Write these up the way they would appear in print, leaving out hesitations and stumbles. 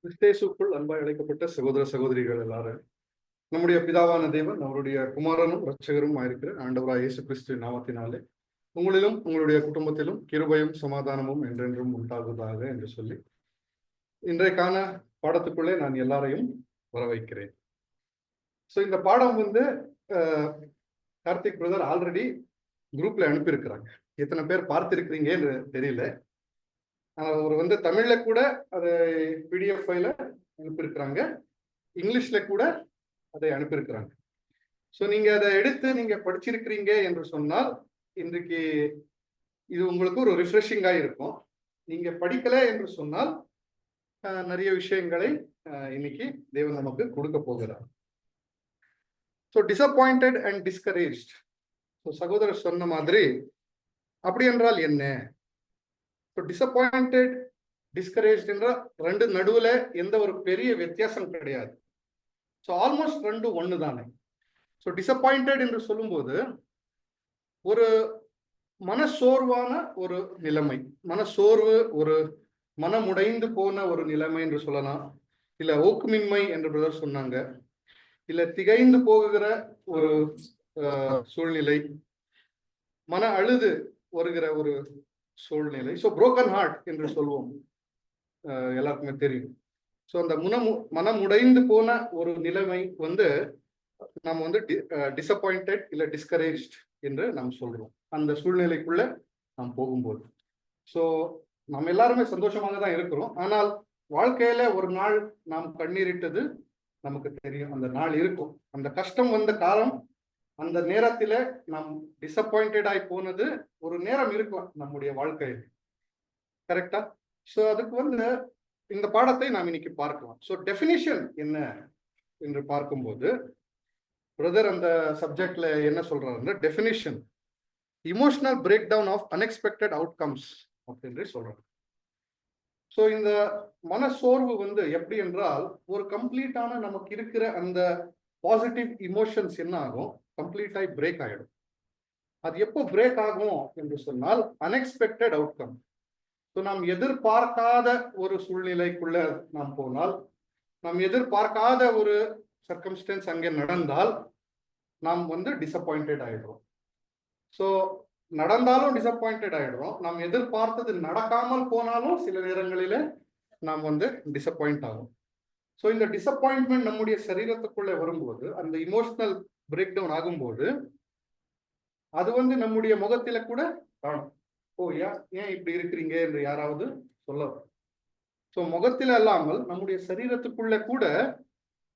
கிறிஸ்தேசுக்குள் அன்பாய் அழைக்கப்பட்ட சகோதர சகோதரிகள் எல்லாரும், நம்முடைய பிதாவான தேவன் அவருடைய குமாரனும் இரட்சகரும் ஆயிருக்கிற ஆண்டவராய் இயேசு கிறிஸ்து நாமத்தினாலே உங்களிலும் உங்களுடைய குடும்பத்திலும் கிருபையும் சமாதானமும் என்றென்றும் உண்டாகுவதாக என்று சொல்லி இன்றைக்கான பாடத்துக்குள்ளே நான் எல்லாரையும் வர வைக்கிறேன். ஸோ இந்த பாடம் கார்த்திக் பிரதர் ஆல்ரெடி குரூப்ல அனுப்பியிருக்கிறாங்க. எத்தனை பேர் பார்த்திருக்கிறீங்க என்று தெரியல. அவர் தமிழ்ல கூட அதை பிடிஎஃப் ஃபைல அனுப்பியிருக்கிறாங்க, இங்கிலீஷ்ல கூட அதை அனுப்பியிருக்கிறாங்க. ஸோ நீங்க அதை எடுத்து நீங்க படிச்சிருக்கிறீங்க என்று சொன்னால் இன்றைக்கு இது உங்களுக்கு ஒரு ரிஃப்ரெஷிங்கா இருக்கும். நீங்க படிக்கல என்று சொன்னால் நிறைய விஷயங்களை இன்னைக்கு தேவன் நமக்கு கொடுக்க போகிறார். So disappointed and discouraged. So சகோதரர் சொன்ன மாதிரி அப்படி என்றால் என்ன? ஸோ டிசப்பாயிண்டட் டிஸ்கரேஜ் என்ற ரெண்டு நடுவில் எந்த ஒரு பெரிய வித்தியாசம் கிடையாது. ஸோ ஆல்மோஸ்ட் ரெண்டு ஒன்று தானே. ஸோ டிசப்பாயிண்டட் என்று சொல்லும்போது ஒரு மனசோர்வான ஒரு நிலைமை, மனசோர்வு, ஒரு மனமுடைந்து போன ஒரு நிலைமை என்று சொல்லலாம். இல்லை ஊக்கமின்மை என்று பிரதர் சொன்னாங்க. இல்லை திகைந்து போகுகிற ஒரு சூழ்நிலை, மன அழுது வருகிற ஒரு சூழ்நிலை. ஸோ புரோக்கன் ஹார்ட் என்று சொல்லுவோம், எல்லாருக்குமே தெரியும். ஸோ அந்த மனமுடைந்து போன ஒரு நிலைமை நம்ம டிசப்பாயிண்டட் இல்லை டிஸ்கரேஜ்ட் என்று நாம் சொல்றோம் அந்த சூழ்நிலைக்குள்ள நாம் போகும்போது. ஸோ நம்ம எல்லாருமே சந்தோஷமாக தான் இருக்கிறோம். ஆனால் வாழ்க்கையில ஒரு நாள் நாம் கண்ணீரிட்டது நமக்கு தெரியும். அந்த நாள் இருக்கும், அந்த கஷ்டம் வந்த காலம், அந்த நேரத்துல நாம் டிசப்பாயிண்டட் ஆகி போனது ஒரு நேரம் இருக்கும் நம்முடைய வாழ்க்கையில். கரெக்டா? ஸோ அதுக்கு இந்த பாடத்தை நாம் இன்னைக்கு பார்க்கலாம். ஸோ டெஃபினிஷன் என்ன என்று பார்க்கும்போது பிரதர் அந்த சப்ஜெக்ட்ல என்ன சொல்றாருன்னா, definition emotional break down of unexpected outcomes அப்படின்னு சொல்றாரு. ஸோ இந்த மனசோர்வு எப்படி என்றால், ஒரு கம்ப்ளீட்டான நமக்கு இருக்கிற அந்த பாசிட்டிவ் இமோஷன்ஸ் என்ன ஆகும், கம்ப்ளீட்டாக பிரேக் ஆகிடும். அது எப்போ பிரேக் ஆகும் என்று சொன்னால், அன்எக்ஸ்பெக்டட் அவுட்கம். ஸோ நாம் எதிர்பார்க்காத ஒரு சூழ்நிலைக்குள்ள நாம் போனால், நாம் எதிர்பார்க்காத ஒரு சர்க்கம்ஸ்டன்ஸ் அங்கே நடந்தால் நாம் டிசப்பாயிண்டட் ஆயிடுறோம். ஸோ நடந்தாலும் டிசப்பாயிண்டட் ஆயிடுறோம். நாம் எதிர்பார்த்தது நடக்காமல் போனாலும் சில நேரங்களில நாம் டிசப்பாயிண்ட் ஆகும். ஸோ இந்த டிசப்பாயின்ட்மெண்ட் நம்முடைய சரீரத்துக்குள்ளே வரும்போது, அந்த இமோஷனல் பிரேக் டவுன் ஆகும்போது அது நம்முடைய முகத்தில கூட காணும். ஓ ஏன் இப்படி இருக்கிறீங்க என்று யாராவது சொல்ல. ஸோ முகத்தில் அல்லாமல் நம்முடைய சரீரத்துக்குள்ள கூட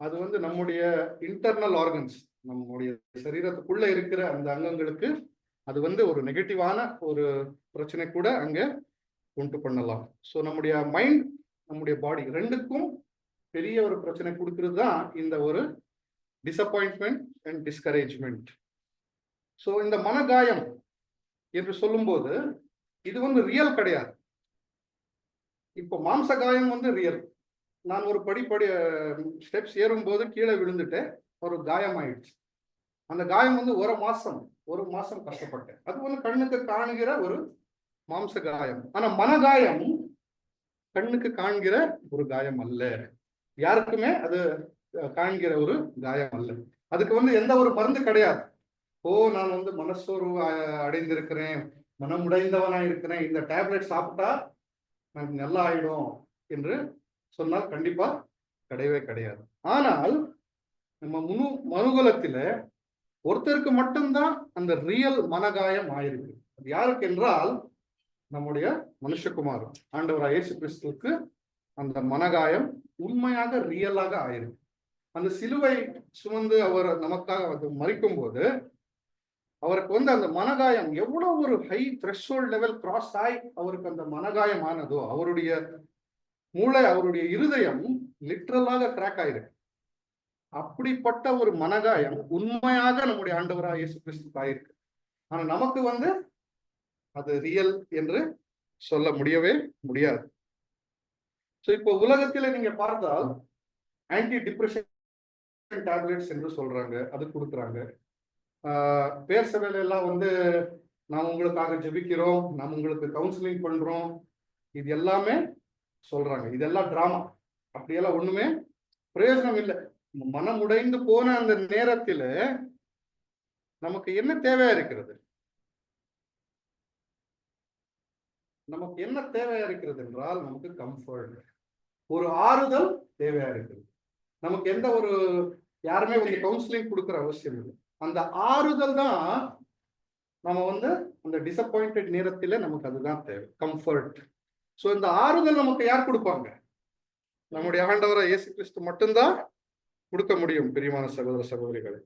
அது நம்முடைய இன்டர்னல் ஆர்கன்ஸ், நம்முடைய சரீரத்துக்குள்ள இருக்கிற அந்த அங்கங்களுக்கு அது ஒரு நெகட்டிவான ஒரு பிரச்சனை கூட அங்க உண்டு பண்ணலாம். ஸோ நம்முடைய மைண்ட், நம்முடைய பாடி ரெண்டுக்கும் பெரிய ஒரு பிரச்சனை கொடுக்கிறது தான் இந்த ஒரு டிசப்பாயின்ட்மெண்ட் அண்ட் டிஸ்கரேஜ்மெண்ட். ஸோ இந்த மனகாயம் என்று சொல்லும்போது இது ரியல் கிடையாது. இப்போ மாம்ச காயம் ரியல். நான் ஒரு படி ஸ்டெப்ஸ் ஏறும்போது கீழே விழுந்துட்டேன், ஒரு காயம் ஆயிடுச்சு. அந்த காயம் ஒரு மாசம் கஷ்டப்பட்டேன். அது கண்ணுக்கு காணுகிற ஒரு மாம்ச காயம். ஆனா மனகாயம் கண்ணுக்கு காண்கிற ஒரு காயம் அல்ல, யாருக்குமே அது காண்கிற ஒரு காயம் அல்ல. அதுக்கு எந்த ஒரு மருந்து கிடையாது. நான் மனசோர்வு அடைந்திருக்கிறேன், மனமுடைந்தவனா இருக்கிறேன், இந்த டேப்லெட் சாப்பிட்டா எனக்கு நல்லா ஆயிடும் என்று சொன்னால் கண்டிப்பா கிடையவே கிடையாது. ஆனால் நம்ம மனுகுலத்தில ஒருத்தருக்கு மட்டும்தான் அந்த ரியல் மனகாயம் ஆயிருக்கு. அது யாருக்கு என்றால், நம்முடைய மனுஷகுமார் ஆண்டவராய் இயேசு கிறிஸ்துவுக்கு அந்த மனகாயம் உண்மையாக ரியலாக ஆயிருக்கு. அந்த சிலுவை சுமந்து அவர் நமக்காக மரிக்கும் போது அவருக்கு அந்த மனகாயம் எவ்வளவு ஒரு ஹை த்ரெஷோல்ட் லெவல் கிராஸ் ஆகி அவருக்கு அந்த மனகாயம் ஆனதோ, அவருடைய மூளை, அவருடைய இருதயம் லிட்ரலாக கிராக் ஆயிருக்கு. அப்படிப்பட்ட ஒரு மனகாயம் உண்மையாக நம்முடைய ஆண்டவராக இயேசு கிறிஸ்துக்கு ஆயிருக்கு. ஆனா நமக்கு அது ரியல் என்று சொல்ல முடியவே முடியாது. ஸோ இப்போ உலகத்தில நீங்க பார்த்தால் ஆன்டி டிப்ரெஷன் டேப்லெட்ஸ் என்று சொல்றாங்க, அது கொடுக்குறாங்க. பேர் சபையில எல்லாம் நாம் உங்களுக்காக ஜெபிக்கிறோம், நாம் உங்களுக்கு கவுன்சிலிங் பண்றோம், இது எல்லாமே சொல்றாங்க. இதெல்லாம் டிராமா. அப்படியெல்லாம் ஒண்ணுமே பிரயோஜனம் இல்லை. மனம் உடைந்து போன அந்த நேரத்துல நமக்கு என்ன தேவையா இருக்கிறது? நமக்கு என்ன தேவையா இருக்கிறது என்றால், நமக்கு கம்ஃபர்ட், ஒரு ஆறுதல் தேவையா இருக்குது. நமக்கு எந்த ஒரு யாருமே வந்து கவுன்சிலிங் கொடுக்குற அவசியம் இல்லை. அந்த ஆறுதல் தான் நம்ம வந்து அந்த டிசப்பாயிண்டட் நேரத்தில நமக்கு அதுதான் தேவை, கம்ஃபர்ட். சோ இந்த ஆறுதல் நமக்கு யார் கொடுப்பாங்க? நம்முடைய ஆண்டவராக இயேசு கிறிஸ்து மட்டும்தான் கொடுக்க முடியும். பிரியமான சகோதர சகோதரிகளை,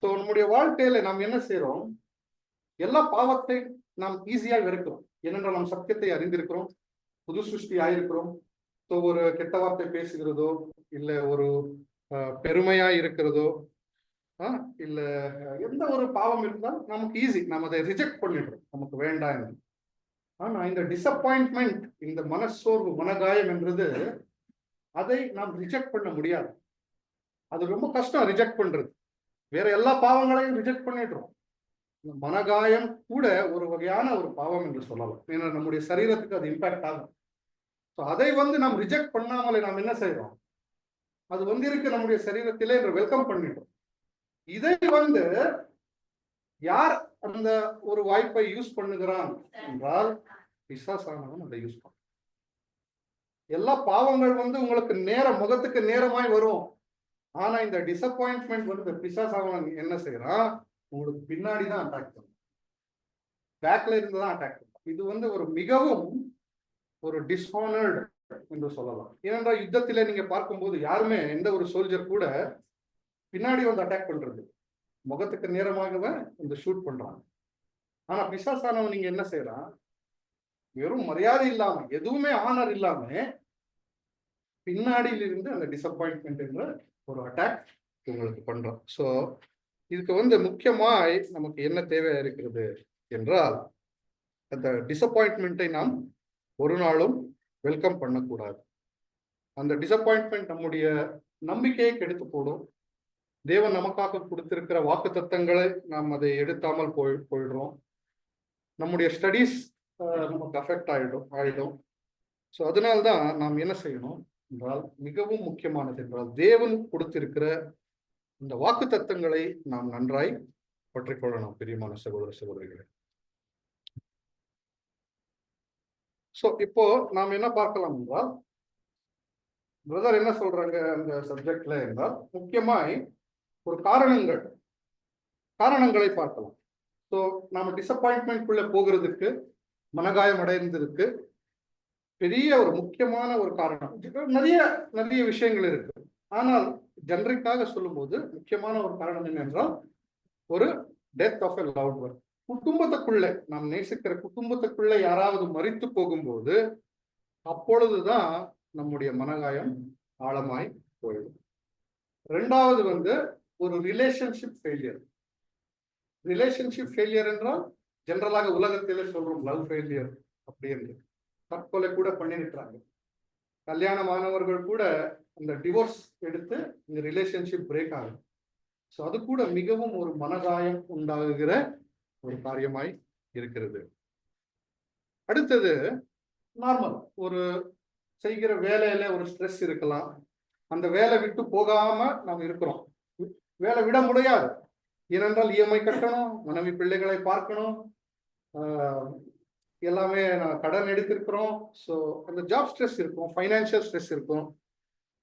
சோ நம்முடைய வாழ்க்கையில நாம் என்ன செய்யறோம்? எல்லா பாவத்தை நாம் ஈஸியா வெறுக்கிறோம். ஏனென்றால் நாம் சத்தியத்தை அறிந்திருக்கிறோம், புது சிருஷ்டி ஆயிருக்கிறோம். ஸோ ஒரு கெட்ட வார்த்தை பேசுகிறதோ, இல்லை ஒரு பெருமையா இருக்கிறதோ, இல்ல எந்த ஒரு பாவம் இருந்தாலும் நமக்கு ஈஸி, நம்ம அதை ரிஜெக்ட் பண்ணிடுறோம், நமக்கு வேண்டாம் என்று. ஆனா இந்த டிசப்பாயின்ட்மெண்ட், இந்த மனசோர்வு, மனகாயம் என்றது, அதை நாம் ரிஜெக்ட் பண்ண முடியாது. அது ரொம்ப கஷ்டம் ரிஜெக்ட் பண்றது. வேற எல்லா பாவங்களையும் ரிஜெக்ட் பண்ணிடுறோம். மனகாயம் கூட ஒரு வகையான ஒரு பாவம் என்று சொல்லலாம். ஏன்னா நம்முடைய சரீரத்துக்கு அது இம்பாக்ட் ஆகும். அதை வந்து நாம் ரிஜெக்ட் பண்ணாமலே நாம் என்ன செய்யறோம்? அது வந்து இருக்கு நம்முடைய சரீரத்திலே வெல்கம் பண்ணிட்டோம். இதை வந்து யார் அந்த ஒரு வாய்ப்பை யூஸ் பண்ணுகிறான் என்றால், பிசாசானவன் அதை யூஸ் பண்ண. எல்லா பாவங்கள் வந்து உங்களுக்கு முகத்துக்கு நேரமாய் வரும். ஆனா இந்த டிசப்பாயின்ட்மெண்ட் வந்து பிசாசானவன் என்ன செய்யறான்? உங்களுக்கு பின்னாடிதான் அட்டாக் பண்ணும், பேக்ல இருந்துதான் அட்டாக் பண்ணும். இது வந்து ஒரு மிகவும் ஒரு டிஸ்ஹானர்டு என்று சொல்லலாம். ஏனென்றால் யுத்தத்திலே நீங்க பார்க்கும்போது யாருமே, எந்த ஒரு சோல்ஜர் கூட பின்னாடி வந்து அட்டாக் பண்றது, முகத்துக்கு நேரமாகவே இந்த ஷூட் பண்றாங்க. ஆனா பிசாசானவன் நீங்க என்ன செய்யறான்? வெறும் மரியாதை இல்லாம, எதுவுமே ஆனர் இல்லாம, பின்னாடியில் இருந்து அந்த டிசப்பாயின்ட்மெண்ட் என்ற ஒரு அட்டாக் உங்களுக்கு பண்றோம். ஸோ இதுக்கு வந்து முக்கியமாய் நமக்கு என்ன தேவை இருக்கிறது என்றால், அந்த டிசப்பாயின்ட்மெண்ட்டை நாம் ஒரு நாளும் வெல்கம் பண்ணக்கூடாது. அந்த டிசப்பாயின்ட்மெண்ட் நம்முடைய நம்பிக்கையை கெடுத்து போடும். தேவன் நமக்காக கொடுத்திருக்கிற வாக்கு தத்தங்களை நாம் அதை எடுத்தாமல் போயிடுறோம். நம்முடைய ஸ்டடீஸ் நமக்கு அஃபெக்ட் ஆயிடும். ஸோ அதனால்தான் நாம் என்ன செய்யணும் என்றால், மிகவும் முக்கியமானது என்றால், தேவன் கொடுத்திருக்கிற இந்த வாக்கு தத்தங்களை நாம் நன்றாய் பற்றிக்கொள்ளணும். பிரியமான சகோதர சகோதரிகளே, சோ இப்போ நாம் என்ன பார்க்கலாம் என்றால், பிரதர் என்ன சொல்றாங்க அந்த சப்ஜெக்ட்ல என்றால், முக்கியமாய் ஒரு காரணங்களை பார்க்கலாம். ஸோ நாம டிசப்பாயின்ட்மெண்ட்குள்ள போகிறதுக்கு, மனகாயம் அடைந்ததுக்கு பெரிய ஒரு முக்கியமான ஒரு காரணம், நிறைய நிறைய விஷயங்கள் இருக்கு. ஆனால் ஜெனரிக்காக சொல்லும்போது முக்கியமான ஒரு காரணம் என்னென்றால், ஒரு death of a loved one. குடும்பத்துக்குள்ள, நாம் நேசிக்கிற குடும்பத்துக்குள்ள யாராவது மரித்து போகும்போது, அப்பொழுதுதான் நம்முடைய மனகாயம் ஆழமாய் போயிடும். ரெண்டாவது வந்து ஒரு ரிலேஷன்ஷிப் ஃபெயிலியர். ரிலேஷன்ஷிப் ஃபெயிலியர் என்றால் ஜெனரலாக உலகத்திலே சொல்றோம் லவ் ஃபெயிலியர் அப்படி என்று. தற்கொலை கூட பண்ணிருக்கிறாங்க. கல்யாணமானவர்கள் கூட அந்த டிவோர்ஸ் எடுத்து இந்த ரிலேஷன்ஷிப் பிரேக் ஆகும். ஸோ அது கூட மிகவும் ஒரு மனகாயம் உண்டாகுகிற ஒரு காரியமாய் இருக்கிறது. அடுத்தது நார்மல், ஒரு செய்கிற வேலையில ஒரு ஸ்ட்ரெஸ் இருக்கலாம். அந்த வேலை விட்டு போகாம நாம் இருக்கிறோம். வேலை விட முடியாது. ஏனென்றால் இஎம்ஐ கட்டணும், மனைவி பிள்ளைகளை பார்க்கணும், எல்லாமே கடன் எடுத்திருக்கிறோம். ஸோ அந்த ஜாப் ஸ்ட்ரெஸ் இருக்கும், ஃபைனான்சியல் ஸ்ட்ரெஸ் இருக்கும்.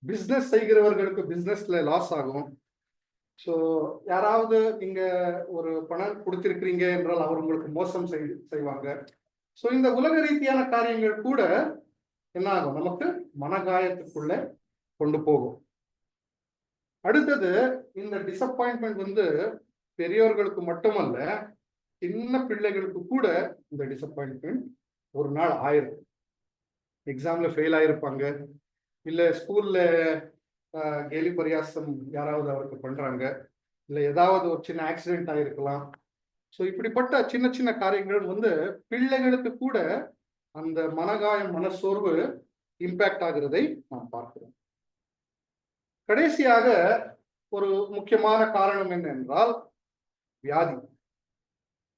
பிஸ்னஸ் செய்கிறவர்களுக்கு பிஸ்னஸ்ல லாஸ் ஆகும். ஸோ யாராவது நீங்க ஒரு பணம் கொடுத்திருக்கிறீங்க என்றால் அவர் உங்களுக்கு மோசம் செய்வாங்க. ஸோ இந்த உலக ரீதியான காரியங்கள் கூட என்ன ஆகும்? நமக்கு மனகாயத்துக்குள்ள கொண்டு போகும். அடுத்தது, இந்த டிசப்பாயின்ட்மெண்ட் வந்து பெரியவர்களுக்கு மட்டுமல்ல, சின்ன பிள்ளைகளுக்கு கூட இந்த டிசப்பாயின்ட்மெண்ட் ஒரு நாள் ஆயிரும். எக்ஸாம்ல ஃபெயில் ஆயிருப்பாங்க, இல்ல ஸ்கூல்ல கேலி பரியாசம் யாராவது அவருக்கு பண்றாங்க, இல்ல ஏதாவது ஒரு சின்ன ஆக்சிடென்ட் ஆயிருக்கலாம். ஸோ இப்படிப்பட்ட சின்ன சின்ன காரியங்கள் வந்து பிள்ளைகளுக்கு கூட அந்த மனகாயம், மனசோர்வு இம்பாக்ட் ஆகிறதை நாம் பார்க்கிறோம். கடைசியாக ஒரு முக்கியமான காரணம் என்ன என்றால் வியாதி.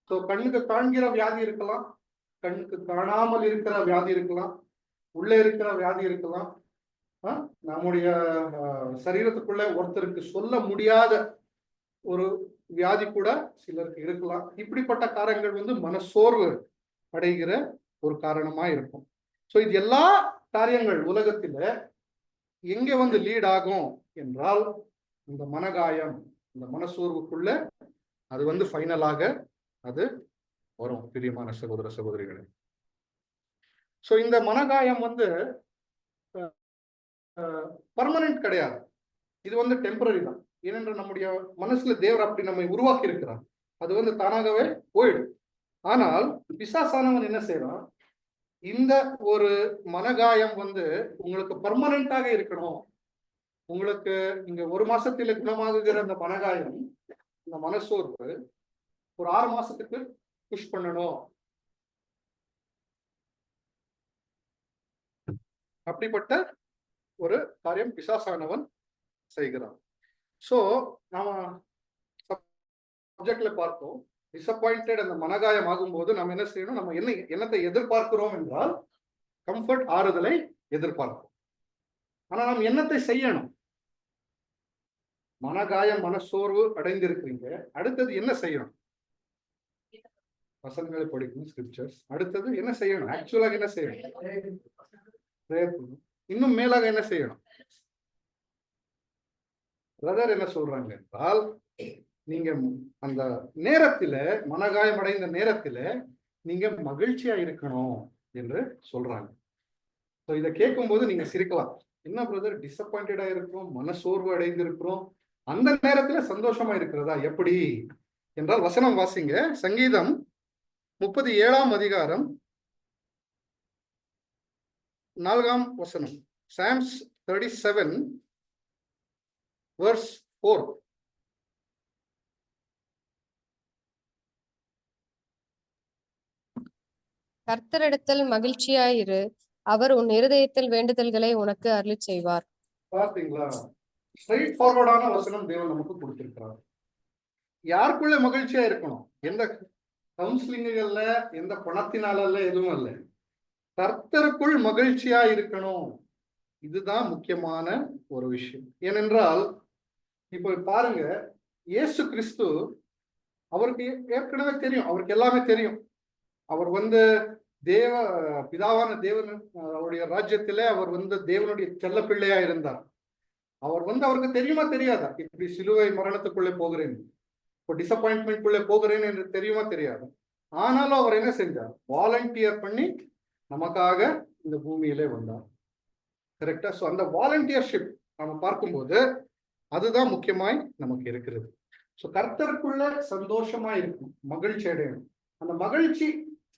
ஸோ கண்ணுக்கு காண்கிற வியாதி இருக்கலாம், கண்ணுக்கு காணாமல் இருக்கிற வியாதி இருக்கலாம், உள்ளே இருக்கிற வியாதி இருக்கலாம். நம்முடைய சரீரத்துக்குள்ள ஒருத்தருக்கு சொல்ல முடியாத ஒரு வியாதி கூட சிலருக்கு இருக்கலாம். இப்படிப்பட்ட காரியங்கள் மனசோர்வு அடைகிற ஒரு காரணமா இருக்கும். ஸோ இது எல்லா காரியங்கள் உலகத்துல எங்க லீட் ஆகும் என்றால் இந்த மனகாயம், இந்த மனசோர்வுக்குள்ள அது ஃபைனலாக அது வரும், பிரியமான சகோதர சகோதரிகளே. ஸோ இந்த மனகாயம் பர்மனன்ட் கிடையாது, இது டெம்பரரி தான். ஏனென்றால் நம்முடைய மனசுல தேவர் அப்படி நம்மை உருவாக்கி இருக்கிறார், அது தானாகவே போயிடும். ஆனால் பிசாசானவன் என்ன செய்யறான், இந்த ஒரு மனகாயம் உங்களுக்கு பர்மனண்டாக இருக்கணும், உங்களுக்கு இங்க 1 மாசத்துல குணமாகுகிற அந்த மனகாயம், இந்த மனசோர்வு ஒரு 6 மாசத்துக்கு புஷ் பண்ணணும், அப்படிப்பட்ட ஒரு காரியம் பிசாசானவன் செய்கிறான். சோ நாம சப்ஜெக்ட்ல பார்த்தோம், டிசப்பாயிண்டட் அந்த மனகாயம் ஆகும்போது நம்ம என்ன செய்யணும், நம்ம என்னத்தை எதிர்பார்க்கிறோம் என்றால் கம்ஃபர்ட், ஆறுதலை எதிர்பார்க்கிறோம். ஆனா நாம் என்னத்தை செய்யணும்? மனகாயம், மனசோர்வு அடைந்திருக்கிறீங்க, அடுத்தது என்ன செய்யணும்? வசனங்களை படிக்கணும், ஸ்கிரிப்சர்ஸ். அடுத்தது என்ன செய்யணும்? ஆக்சுவலாக என்ன செய்யணும்? இன்னும் மேலாக என்ன செய்யணும்? பிரதர் என்ன சொல்றாங்க என்றால், நீங்க அந்த நேரத்துல, மனகாயம் அடைந்த நேரத்துல நீங்க மகிழ்ச்சியா இருக்கணும் என்று சொல்றாங்க. இதை கேட்கும் போது நீங்க சிரிக்கலாம், என்ன பிரதர் டிசப்பாயிண்டடா இருக்கிறோம், மனசோர்வு அடைந்திருக்கிறோம், அந்த நேரத்துல சந்தோஷமா இருக்கிறதா எப்படி என்றால் வசனம் வாசிங்க. சங்கீதம் 37ஆம் அதிகாரம் 4ஆம் வசனம். Psalms 37 verse 4. கர்த்தரிடத்தில் மகிழ்ச்சியாயிரு, அவர் உன் இருதயத்தில் வேண்டுதல்களை உனக்கு அருளிச் செய்வார். பார்த்தீங்களா? ஸ்ட்ரைட் ஃபார்வர்டான வசனம் தேவன் நமக்கு கொடுத்திருக்கிறார். யாருக்குள்ள மகிழ்ச்சியா இருக்கணும்? எந்த கவுன்சிலிங்கல்ல, எந்த பணத்தினால எதுவும் அல்ல, கர்த்தருக்குள் மகிழ்ச்சியா இருக்கணும். இதுதான் முக்கியமான ஒரு விஷயம். ஏனென்றால் இப்ப பாருங்க, இயேசு கிறிஸ்து அவருக்கு ஏற்கனவே தெரியும், அவருக்கு எல்லாமே தெரியும். அவர் தேவ பிதாவான தேவன் அவருடைய ராஜ்யத்திலே அவர் தேவனுடைய செல்ல பிள்ளையா இருந்தார். அவர் அவருக்கு தெரியுமா தெரியாதா இப்படி சிலுவை மரணத்துக்குள்ளே போகிறேன், இப்போ டிசப்பாயின்மெண்ட்குள்ளே போகிறேன் என்று தெரியுமா தெரியாது. ஆனாலும் அவர் என்ன செஞ்சார்? வாலண்டியர் பண்ணி நமக்காக இந்த பூமியிலே வந்தார். கரெக்டா? ஸோ அந்த வாலண்டியர்ஷிப் நம்ம பார்க்கும்போது அதுதான் முக்கியமாய் நமக்கு இருக்கிறது. ஸோ கர்த்தருக்குள்ள சந்தோஷமா இருக்கும், மகிழ்ச்சி அடையணும். அந்த மகிழ்ச்சி,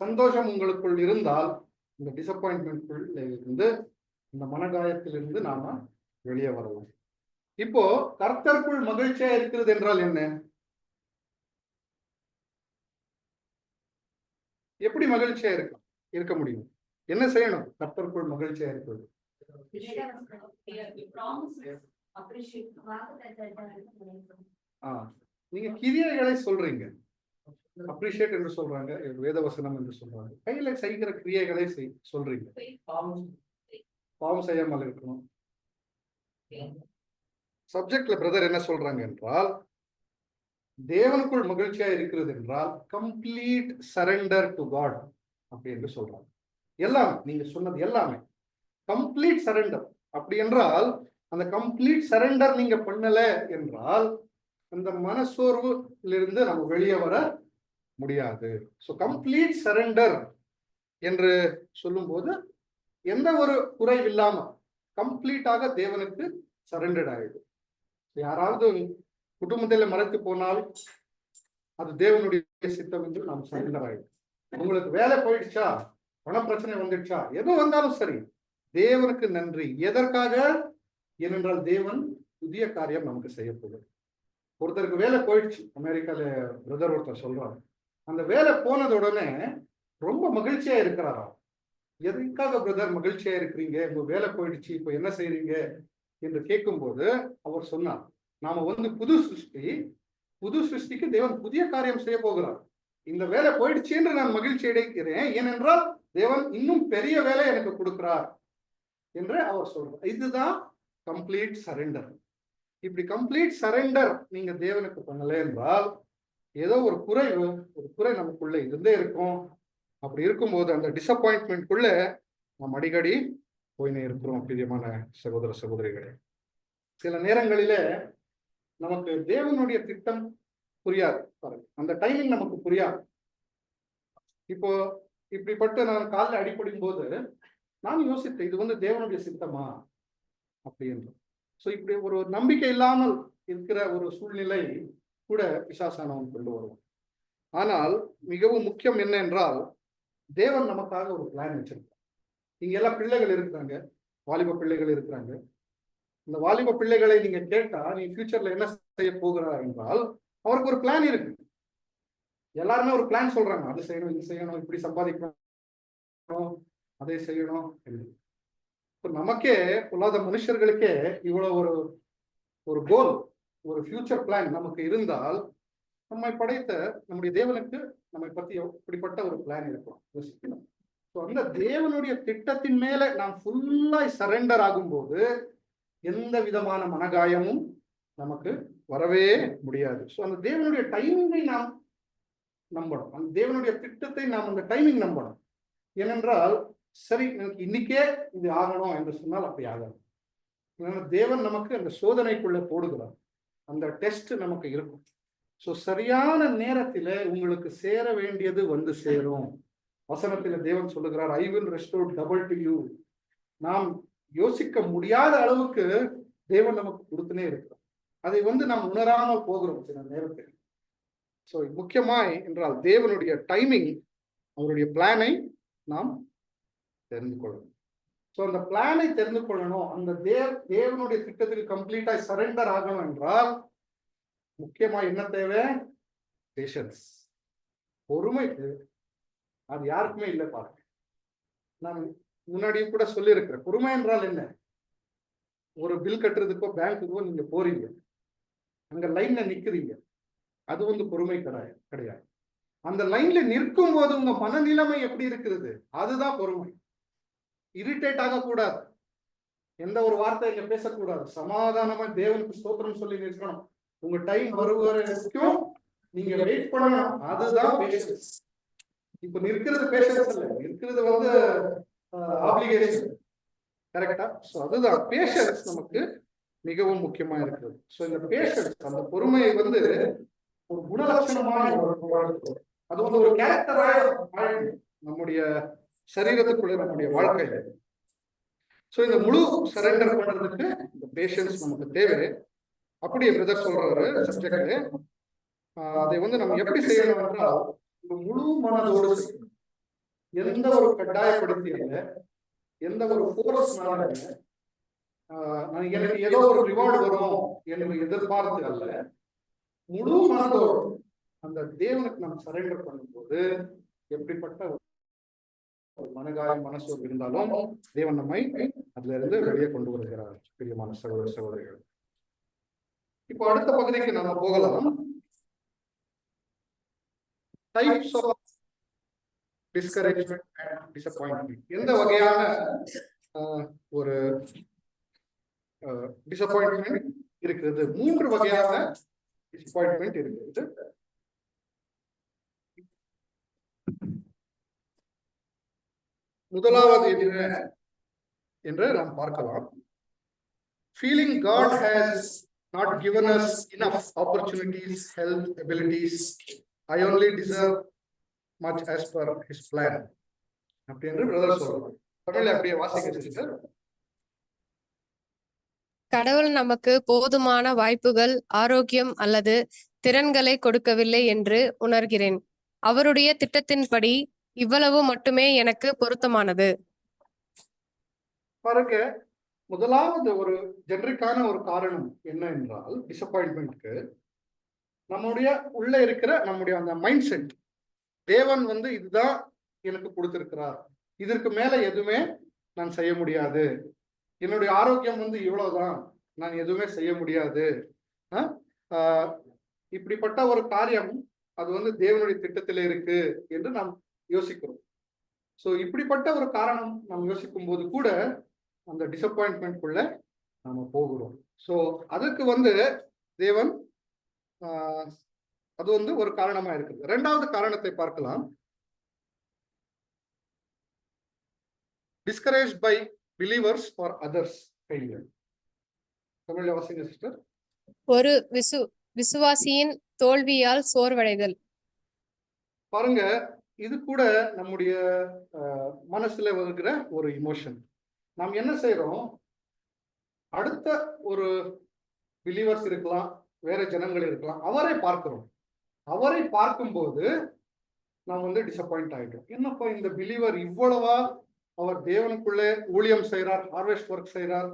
சந்தோஷம் உங்களுக்குள் இருந்தால் இந்த டிசப்பாயின்மெண்ட்குள் இருந்து, இந்த மனகாயத்திலிருந்து நாம வெளியே வரலாம். இப்போ கர்த்தருக்குள் மகிழ்ச்சியா இருக்கிறது என்றால் என்ன? எப்படி மகிழ்ச்சியா இருக்க முடியும்? என்ன செய்யணும் கர்த்தருக்குள் மகிழ்ச்சியா இருக்கிறது? நீங்க கிரியைகளை சொல்றீங்க, அப்ரிஷியேட் என்று சொல்றாங்க, வேதவசனம் என்று சொல்றாங்க, கையில செய்கிற கிரியைகளை சொல்றீங்க. பாவம் செய்யாமல் இருக்கணும். சப்ஜெக்ட்ல பிரதர் என்ன சொல்றாங்க என்றால், தேவனுக்குள் மகிழ்ச்சியா இருக்கிறது என்றால் கம்ப்ளீட் சரண்டர் டு காட் அப்படி என்று சொல்றாங்க. எல்லாம் நீங்க சொன்னது எல்லாமே கம்ப்ளீட் சரண்டர். அப்படி என்றால் அந்த கம்ப்ளீட் சரண்டர் நீங்க பண்ணல என்றால் அந்த மனசோர்வுலிருந்து நம்ம வெளியே வர முடியாது. ஸோ கம்ப்ளீட் சரண்டர் என்று சொல்லும்போது எந்த ஒரு குறைவில்லாம கம்ப்ளீட்டாக தேவனுக்கு சரண்டர்ட் ஆயிடும். யாராவது குடும்பத்தில் மறைத்து போனால் அது தேவனுடைய சித்தம் என்று நாம் சரண்டர் ஆயிடும். உங்களுக்கு வேலை போயிடுச்சா, பண பிரச்சனை வந்துடுச்சா, எது வந்தாலும் சரி, தேவனுக்கு நன்றி. எதற்காக? ஏனென்றால் தேவன் புதிய காரியம் நமக்கு செய்ய போகுது. ஒருத்தருக்கு வேலை போயிடுச்சு, அமெரிக்கால பிரதர் ஒருத்தர் சொல்றாரு, அந்த வேலை போனது உடனே ரொம்ப மகிழ்ச்சியா இருக்கிறாரா. எதுக்காக பிரதர் மகிழ்ச்சியா இருக்கிறீங்க, உங்க வேலை போயிடுச்சு, இப்ப என்ன செய்றீங்க என்று கேட்கும்போது அவர் சொன்னார், நாம புது சிருஷ்டிக்கு தேவன் புதிய காரியம் செய்ய போகிறார். இந்த வேலை போயிடுச்சு என்று நான் மகிழ்ச்சி அடைகிறேன், ஏனென்றால் தேவன் இன்னும் பெரிய வேலை எனக்கு கொடுக்கிறார். என்று அவர் சொல்றார். இதுதான் கம்ப்ளீட் சரண்டர். இப்படி கம்ப்ளீட் சரண்டர் நீங்க தேவனுக்கு பண்ணல என்றால் ஏதோ ஒரு குறை நமக்குள்ள இருந்தே இருக்கும். அப்படி இருக்கும்போது அந்த டிசப்பாயின்ட்மெண்ட்குள்ள நாம் அடிக்கடி போயினே இருக்கிறோம். பிரியமான சகோதர சகோதரிகளே, சில நேரங்களில நமக்கு தேவனுடைய திட்டம் புரியாது. பாருங்க, அந்த டைமிங் நமக்கு புரியாது. இப்போ இப்படிப்பட்ட நான் காலில் அடிப்படும் போது நான் யோசித்தேன், இது வந்து தேவனுடைய சித்தமா அப்படின்னு. ஸோ இப்படி ஒரு நம்பிக்கை இல்லாமல் இருக்கிற ஒரு சூழ்நிலை கூட பிசாசானவன் கொண்டு வருவான். ஆனால் மிகவும் முக்கியம் என்ன என்றால், தேவன் நமக்காக ஒரு பிளான் வச்சிருக்கார். இங்க எல்லாம் பிள்ளைகள் இருக்கிறாங்க, வாலிப பிள்ளைகள் இருக்கிறாங்க. இந்த வாலிப பிள்ளைகளை நீங்க கேட்டா நீ ஃபியூச்சர்ல என்ன செய்ய போகிறார் என்றால் அவருக்கு ஒரு பிளான் இருக்கு. எல்லாருமே ஒரு பிளான் சொல்றாங்க, அது செய்யணும், இது செய்யணும், இப்படி சம்பாதிக்கணும், அதை செய்யணும். நமக்கே பொல்லாத மனுஷர்களுக்கே இவ்வளவு ஒரு கோல், ஒரு ஃபியூச்சர் பிளான் நமக்கு இருந்தால், நம்மை படைத்த நம்முடைய தேவனுக்கு நம்மை பத்தி இப்படிப்பட்ட ஒரு பிளான் இருக்கும். அந்த தேவனுடைய திட்டத்தின் மேல நாம் ஃபுல்லா சரண்டர் ஆகும்போது எந்த விதமான மனகாயமும் நமக்கு வரவே முடியாது. ஸோ அந்த தேவனுடைய டைமிங்கை நாம் நம்பணும். அந்த தேவனுடைய திட்டத்தை நாம் அந்த டைமிங் நம்பணும். ஏனென்றால் சரி எனக்கு இன்னைக்கே இது ஆகணும் என்று சொன்னால் அப்படி ஆகாது. தேவன் நமக்கு அந்த சோதனைக்குள்ள போடுகிறார். அந்த டெஸ்ட் நமக்கு இருக்கும். ஸோ சரியான நேரத்துல உங்களுக்கு சேர வேண்டியது வந்து சேரும். வசனத்துல தேவன் சொல்லுகிறார், I will restore double to you. நாம் யோசிக்க முடியாத அளவுக்கு தேவன் நமக்கு கொடுத்துனே இருக்கிறார். அதை வந்து நாம் உணராமல் போகிறோம் சில நேரத்தில். ஸோ முக்கியமாய் என்றால் தேவனுடைய டைமிங், அவருடைய பிளானை நாம் தெரிந்து கொள்ளணும். ஸோ அந்த பிளானை தெரிந்து கொள்ளணும். அந்த தேவனுடைய திட்டத்துக்கு கம்ப்ளீட்டா சரண்டர் ஆகணும் என்றால் முக்கியமா என்ன தேவை? பேஷன்ஸ், பொறுமை தேவை. அது யாருக்குமே இல்லை. பாருங்க, நான் முன்னாடியும் கூட சொல்லி இருக்கிறேன், பொறுமை என்றால் என்ன? ஒரு பில் கட்டுறதுக்கோ பேங்க்குக்கோ நீங்க போறீங்க, அங்க லைன்ல நிக்கிறீங்க, அது வந்து பொறுமை கிடையாது. அந்த லைன்ல நிற்கும் போது உங்க மனநிலைமை எப்படி இருக்கிறது, அதுதான் பொறுமை. இரிட்டேட் ஆகக்கூடாது, எந்த ஒரு வார்த்தை இங்க பேசக்கூடாது, சமாதானமா தேவனுக்கு ஸ்தோத்திரம் சொல்லி நிற்கணும். உங்க டைம் வரைக்கும் நீங்க வெயிட் பண்ணணும். அதுதான் பேஷன்ஸ். இப்ப நிற்கிறது பேஷன்ஸ் இல்ல, இருக்கிறது வந்து ஆப்ளிகேஷன். கரெக்டா? சோ அதுதான் பேஷன்ஸ் நமக்கு மிகவும் முக்கியமா இருக்கிறது. சோ இந்த பேஷன்ஸ், அந்த பொறுமையை வந்து ஒரு குணலட்சணமான அது வந்து ஒரு கேரக்டராக நம்முடைய சரீரத்துக்குள்ள, நம்முடைய வாழ்க்கையில. சோ இந்த முழு சரண்டர் பண்றதுக்கு இந்த பேஷன்ஸ் நமக்கு தேவை. அப்படியே பிரதர் சொல்றாரு சப்ஜெக்ட், அதை வந்து நம்ம எப்படி செய்யணும் என்றால் முழு மனதோடு செய்யணும். எந்த ஒரு கட்டாயப்படுத்தி அல்ல, எந்த ஒரு ஃபோர்ஸ்னால எனக்கு ஏதோ ஒரு ரிவார்டு வரும் என்று எதிர்பார்த்து அல்ல, முழு மனதோடு அந்த தேவனுக்கு நாம் சரண்டர் பண்ணும்போது எப்படிப்பட்ட ஒரு மனகாயம் மனசோர்வு இருந்தாலும் தேவன் நம்மை அதுல இருந்து வெளியே கொண்டு வருகிறார். பிரியமான சகோதர சகோதரிகள், இப்போ அடுத்த பகுதிக்கு நம்ம போகலாம். Types of discouragement and disappointment. எந்த வகையான ஒரு டிசப்பாயின்ட்மெண்ட் இருக்கிறது? 3 வகையான டிசப்பாயின்ட்மெண்ட் இருக்கிறது. முதலாவது என்ன என்று நாம் பார்க்கலாம். Feeling God has not given us enough opportunities, health, abilities. I only deserve much as per his plan. அப்படி என்று பிரதர் சொல்றார். தமிழ்ல அப்படியே வாசிக்க. கடவுள் நமக்கு போதுமான வாய்ப்புகள், ஆரோக்கியம் அல்லது திறன்களை கொடுக்கவில்லை என்று உணர்கிறேன். அவருடைய திட்டத்தின்படி இவ்வளவு மட்டுமே எனக்கு பொருத்தமானது. பாருங்க, முதலாவது ஒரு ஜெனரிக்கான ஒரு காரணம் என்ன என்றால் டிசப்பாயின்ட்மெண்ட்க்கு நம்முடைய உள்ள இருக்கிற நம்முடைய அந்த மைண்ட் செட். தேவன் வந்து இதுதான் எனக்கு கொடுத்திருக்கிறார், இதற்கு மேல எதுவுமே நான் செய்ய முடியாது, என்னுடைய ஆரோக்கியம் வந்து இவ்வளவுதான், நான் எதுவுமே செய்ய முடியாது, இப்படிப்பட்ட ஒரு காரியம் அது வந்து தேவனுடைய திட்டத்திலே இருக்கு என்று நாம் யோசிக்கிறோம். ஸோ இப்படிப்பட்ட ஒரு காரணம் நாம் யோசிக்கும் போது கூட அந்த டிசப்பாயின்மெண்ட்குள்ள நாம போகிறோம். ஸோ அதுக்கு வந்து தேவன் அது வந்து ஒரு காரணமா இருக்குது. இரண்டாவது காரணத்தை பார்க்கலாம். discouraged by believers or others failure. தமிழ்ல வாசிங்க சிஸ்டர். ஒரு விசுவாசியின் தோல்வியால் சோர்வடைதல். பாருங்க, இது கூட நம்முடைய மனசுல வருகிற ஒரு இமோஷன். நாம் என்ன செய்யறோம், அடுத்த ஒரு பிலீவர்ஸ் இருக்கலாம், வேற ஜனங்கள் இருக்கலாம், அவரை பார்க்கிறோம். அவரை பார்க்கும்போது நாம் வந்து டிசப்பாயிண்ட் ஆயிட்டோம். என்னப்பா இந்த பிலீவர் இவ்வளவா அவர் தேவனுக்குள்ளே ஊழியம் செய்கிறார், ஹார்வெஸ்ட் ஒர்க் செய்கிறார்,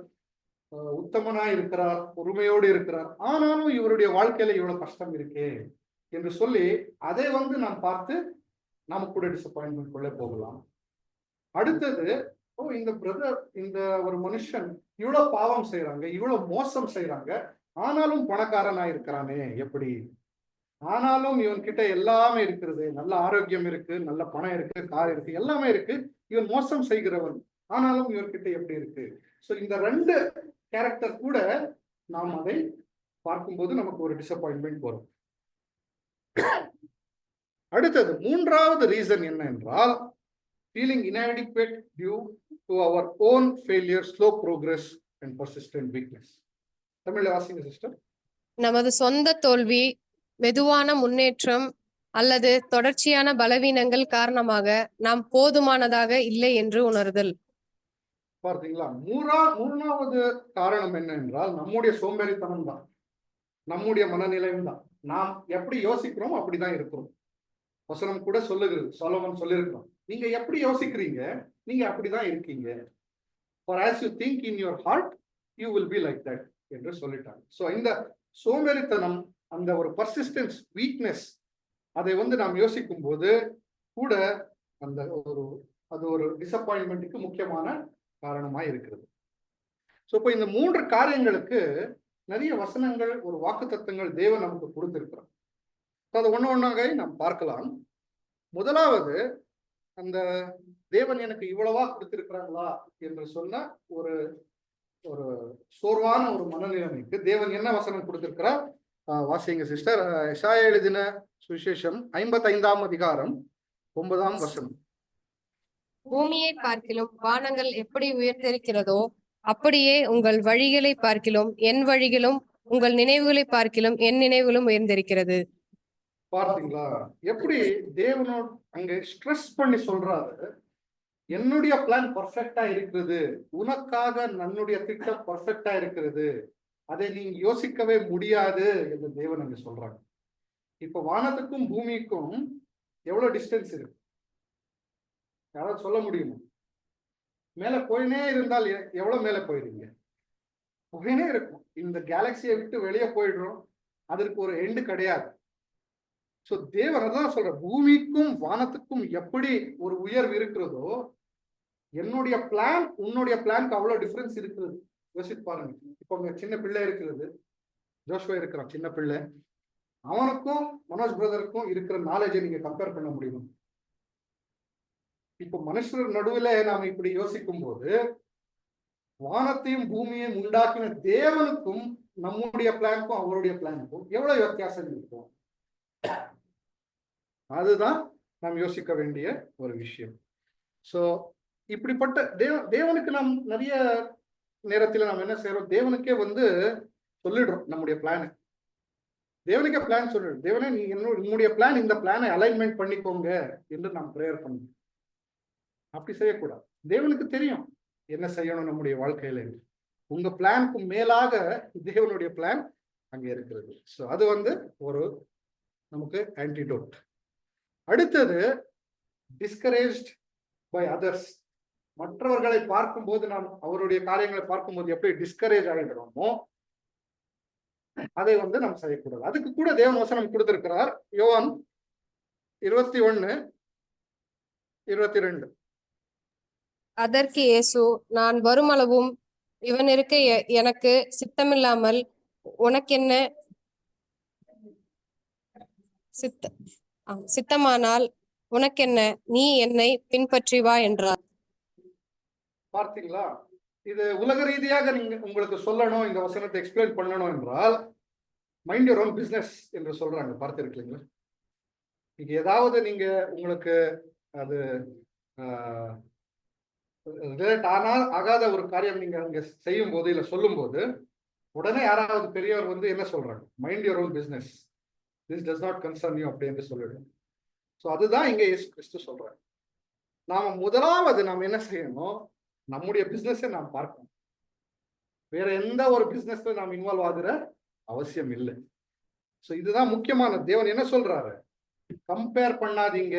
உத்தமனா இருக்கிறார், பொறுமையோடு இருக்கிறார், ஆனாலும் இவருடைய வாழ்க்கையில இவ்வளவு கஷ்டம் இருக்கே என்று சொல்லி அதை வந்து நாம் பார்த்து நாம கூட டிசப்பாயின்மெண்ட் கொள்ள போகலாம். அடுத்தது, இந்த பிரதர், இந்த ஒரு மனுஷன் இவ்வளவு பாவம் செய்யறாங்க, இவ்வளவு மோசம் செய்யறாங்க, ஆனாலும் பணக்காரனா இருக்கிறானே எப்படி, ஆனாலும் இவன் கிட்ட எல்லாமே இருக்கிறது, நல்ல ஆரோக்கியம் இருக்கு, நல்ல பணம் இருக்கு, கார் இருக்கு, எல்லாமே இருக்கு, இவன் மோசம் செய்கிறவன், ஆனாலும் இவர்கிட்ட எப்படி இருக்கு. சோ இந்த ரெண்டு கேரக்டர் கூட நாம் அதை பார்க்கும்போது நமக்கு ஒரு டிசப்பாயின்மெண்ட் வரும். அடுத்தது மூன்றாவது ரீசன் என்ன என்றால், feeling inadequate due to our own failure, slow progress and persistent weakness. தமிழ்ல வாசிங்க சிஸ்டர். நமது சொந்த தோல்வி, மெதுவான முன்னேற்றம் அல்லது தொடர்ச்சியான பலவீனங்கள் காரணமாக நாம் போதுமானதாக இல்லை என்று உணர்தல். பார்த்தீங்களா, மூணாவது காரணம் என்ன என்றால் நம்முடைய சோம்பேறித்தனம் தான், நம்முடைய மனநிலையும் தான். நாம் எப்படி யோசிக்கிறோம் அப்படிதான் இருக்கிறோம். வசனம் கூட சொல்லுகிறது, சொலோமன் சொல்லியிருக்கிறோம், நீங்க எப்படி யோசிக்கிறீங்க நீங்க அப்படிதான் இருக்கீங்க. For as you think in your heart you will be like that என்று சொல்லிட்டாங்க. சோ இந்த சோம்பேறித்தனம், அந்த ஒரு பர்சிஸ்டன்ஸ், வீக்னஸ், அதை வந்து நாம் யோசிக்கும் போது கூட அந்த அது ஒரு டிசப்பாயின்மெண்ட்டுக்கு முக்கியமான காரணமா இருக்கிறது. சோ இப்போ இந்த மூன்று காரியங்களுக்கு நிறைய வசனங்கள், ஒரு வாக்குத்தத்தங்கள் தேவன் நமக்கு கொடுத்திருக்கிறார். அது ஒண்ணாக நாம் பார்க்கலாம். முதலாவது, அந்த தேவன் எனக்கு இவ்வளவா கொடுத்திருக்கிறாங்களா என்று சொன்ன ஒரு ஒரு சோர்வான ஒரு மனநிலைமைக்கு தேவன் என்ன வசனம் கொடுத்திருக்கிறார், வாசிங்க சிஸ்டர். எசாயா எழுதின சுவிசேஷம் 55ஆம் அதிகாரம் 9ஆம் வசனம். பூமியை பார்க்கிலும் வானங்கள் எப்படி உயர்ந்திருக்கிறதோ அப்படியே உங்கள் வழிகளை பார்க்கிலும் என் வழிகளும், உங்கள் நினைவுகளை பார்க்கிலும் என் நினைவுகளும் உயர்ந்திருக்கிறது. பார்த்தீங்களா, எப்படி தேவனோட அங்க ஸ்ட்ரெஸ் பண்ணி சொல்றாரு, என்னுடைய பிளான் பர்ஃபெக்டா இருக்கிறது, உனக்காக என்னுடைய திட்டம் பர்ஃபெக்டா இருக்கிறது, அதை நீங்க யோசிக்கவே முடியாது என்று தேவன் அங்க சொல்றாங்க. இப்ப வானத்துக்கும் பூமிக்கும் எவ்வளவு டிஸ்டன்ஸ் இருக்கு, யாராவது சொல்ல முடியுமா? மேல போயினே இருந்தால் எவ்வளவு மேல போயிருங்க, போயினே இருக்கும். இந்த கேலக்சியை விட்டு வெளியே போயிடுறோம், அதற்கு ஒரு எண்டு கிடையாது. சோ தேவன் அதான் சொல்ற, பூமிக்கும் வானத்துக்கும் எப்படி ஒரு உயர்வு இருக்கிறதோ, என்னுடைய பிளான் உன்னுடைய பிளானுக்கு அவ்வளவு டிஃபரன்ஸ் இருக்கிறது. யோசித்து பாருங்க. இப்போ உங்க சின்ன பிள்ளை இருக்கிறது, ஜோஷ்வா இருக்கிறான் சின்ன பிள்ளை, அவனுக்கும் மனோஜ் பிரதருக்கும் இருக்கிற நாலேஜை நீங்க கம்பேர் பண்ண முடியும்? இப்போ மனுஷர் நடுவில் நாம இப்படி யோசிக்கும் போது, வானத்தையும் பூமியையும் உண்டாக்கின தேவனுக்கும் நம்முடைய பிளானுக்கும் அவருடைய பிளானுக்கும் எவ்வளவு வித்தியாசம் இருக்கும். அதுதான் நாம் யோசிக்க வேண்டிய ஒரு விஷயம். சோ இப்படிப்பட்ட தேவனுக்கு நாம் நிறைய நேரத்தில் நாம் என்ன செய்யறோம், தேவனுக்கே வந்து சொல்லிடுறோம் நம்முடைய பிளானை. தேவனுக்கே பிளான் சொல்லிடுறோம், தேவனே நீ என்னுடைய பிளான், இந்த பிளானை அலைன்மெண்ட் பண்ணிக்கோங்க என்று நாம் ப்ரேயர் பண்ணணும். அப்படி செய்யக்கூடாது. தேவனுக்கு தெரியும் என்ன செய்யணும் நம்முடைய வாழ்க்கையில. உங்க பிளானுக்கு மேலாக தேவனுடைய பிளான் அங்க இருக்கிறது. ஸோ அது வந்து ஒரு நமக்கு ஆன்டிடோட். அடுத்தது, டிஸ்கரேஜ்ட் பை அதர்ஸ். மற்றவர்களை பார்க்கும்போது, நாம் அவருடைய காரியங்களை பார்க்கும்போது எப்படி டிஸ்கரேஜ் ஆகிடுறோமோ அதை வந்து நாம் செய்யக்கூடாது. அதுக்கு கூட தேவன் வசனம் கொடுத்திருக்கிறார். யோவான் 21:22. அதற்கு இயேசு, நான் வருமளவும் இவன் இருக்க எனக்கு சித்தமில்லாமல் உனக்கென்ன, சித்தமானால் உனக்கென்ன, நீ என்னை பின்பற்றி வா என்றார். பார்த்தீங்களா, இது உலக ரீதியாக நீங்க உங்களுக்கு சொல்லணும், இந்த வசனத்தை எக்ஸ்பிளைன் பண்ணணும் என்றால் மைண்ட் யுவர் ஓன் பிசினஸ் என்று சொல்றாங்க. பார்த்திருக்கீங்களா? இங்க ஏதாவது நீங்க உங்களுக்கு அது ரிலேட் ஆனால் ஆகாத ஒரு காரியம் நீங்க அங்க செய்யும் போது இல்ல சொல்லும் போது உடனே யாராவது பெரியவர் வந்து என்ன சொல்றாங்க, mind your own business, this does not concern you அப்படின்னு சொல்லிடுங்க. ஸோ அதுதான் இங்க இயேசு கிறிஸ்து சொல்றாங்க. நாம முதலாவது நாம் என்ன செய்யணும், நம்முடைய பிசினஸை நாம் பார்க்கணும். வேற எந்த ஒரு பிசினஸ்ல நாம் இன்வால்வ் ஆகுற அவசியம் இல்லை. ஸோ இதுதான் முக்கியமான. தேவன் என்ன சொல்றாரு, கம்பேர் பண்ணாதீங்க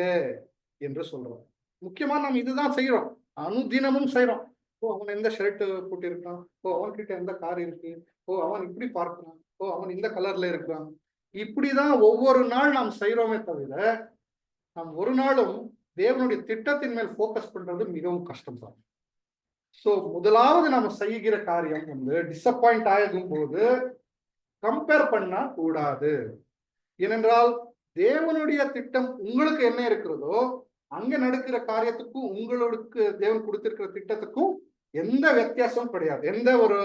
என்று சொல்றோம். முக்கியமா நம்ம இதுதான் செய்யறோம், அனுதினமும் செய்யறோம். ஓ, அவன் எந்த ஷர்ட் போட்டிருக்கான், ஓ அவன் கிட்ட எந்த கார் இருக்கு, ஓ அவன் இப்படி பார்க்கிறான், ஓ அவன் இந்த கலர்ல இருக்கான். இப்படிதான் ஒவ்வொரு நாள் நாம் செய்யறோமே தவிர நாம் ஒரு நாளும் தேவனுடைய திட்டத்தின் மேல் போக்கஸ் பண்றது மிகவும் கஷ்டம் தான். சோ முதலாவது நாம செய்கிற காரியம் வந்து டிசப்பாயிண்ட் ஆகும் போது கம்பேர் பண்ண கூடாது. ஏனென்றால் தேவனுடைய திட்டம் உங்களுக்கு என்ன இருக்கிறதோ அங்க நடக்கிற காரியத்துக்கும் உங்களுக்கு தேவன் கொடுத்திருக்கிற திட்டத்துக்கும் எந்த வித்தியாசமும் கிடையாது, எந்த ஒரு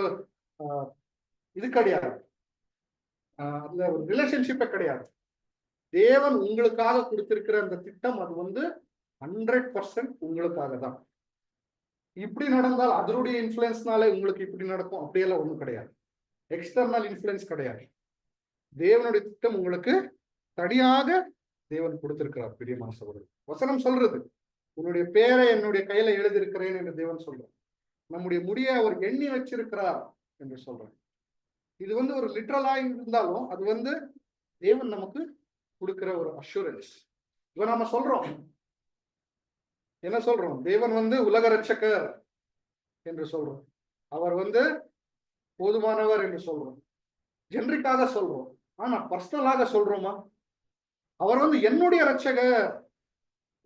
இது கிடையாது, அந்த ஒரு ரிலேஷன்ஷிப்பே கிடையாது. தேவன் உங்களுக்காக கொடுத்திருக்கிற அந்த திட்டம் அது வந்து 100% உங்களுக்காக தான். இப்படி நடந்தால் அதனுடைய இன்ஃபுளுன்ஸ்னாலே உங்களுக்கு இப்படி நடக்கும் அப்படியெல்லாம் ஒண்ணும் கிடையாது. எக்ஸ்டர்னல் இன்ஃபுளுன்ஸ் கிடையாது. தேவனுடைய திட்டம் உங்களுக்கு தனியாக தேவன் கொடுத்திருக்கிறார். பிரியமான சகோதரர், வசனம் சொல்றது, உன்னுடைய பேரை என்னுடைய கையில எழுதியிருக்கிறேன் என்று தேவன் சொல்றார். நம்முடைய முடிய அவர் எண்ணி வச்சிருக்கிறார் என்று சொல்றார். இது வந்து ஒரு லிட்டரலா இருந்தாலும் அது வந்து தேவன் நமக்கு கொடுக்கிற ஒரு அஷூரன்ஸ். இவ நாம சொல்றோம், என்ன சொல்றோம், தேவன் வந்து உலக ரட்சகர் என்று சொல்றோம், அவர் வந்து போதுமானவர் என்று சொல்றோம், ஜென்ரிக்காக சொல்றோம். ஆனா பர்சனலாக சொல்றோமா, அவர் வந்து என்னுடைய ரட்சகர்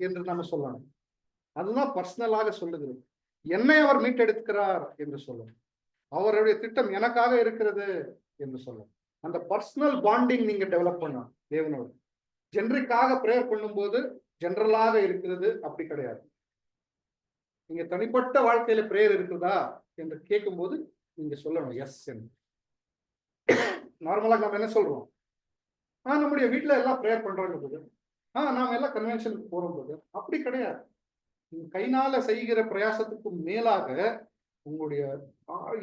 என்று நம்ம சொல்லணும். அதுதான் பர்சனலாக சொல்லுகிறது. என்னை அவர் மீட்டெடுக்கிறார் என்று சொல்லணும், அவருடைய திட்டம் எனக்காக இருக்கிறது என்று சொல்லணும். அந்த பர்சனல் பாண்டிங் நீங்க டெவலப் பண்ணணும் தேவனோடு. ஜென்ரிக்காக பிரேயர் பண்ணும்போது ஜெனரலாக இருக்கிறது அப்படி கிடையாது. நீங்க தனிப்பட்ட வாழ்க்கையில பிரேயர் இருக்குதா என்று கேட்கும் போது நீங்க சொல்லணும் எஸ் என்று. நார்மலா நம்ம என்ன சொல்றோம், நம்முடைய வீட்டுல எல்லாம் பிரேயர் பண்றாங்க போது, நாம எல்லாம் கன்வென்ஷனுக்கு போறோம் போது, அப்படி கிடையாது. கைனால செய்கிற பிரயாசத்துக்கு மேலாக உங்களுடைய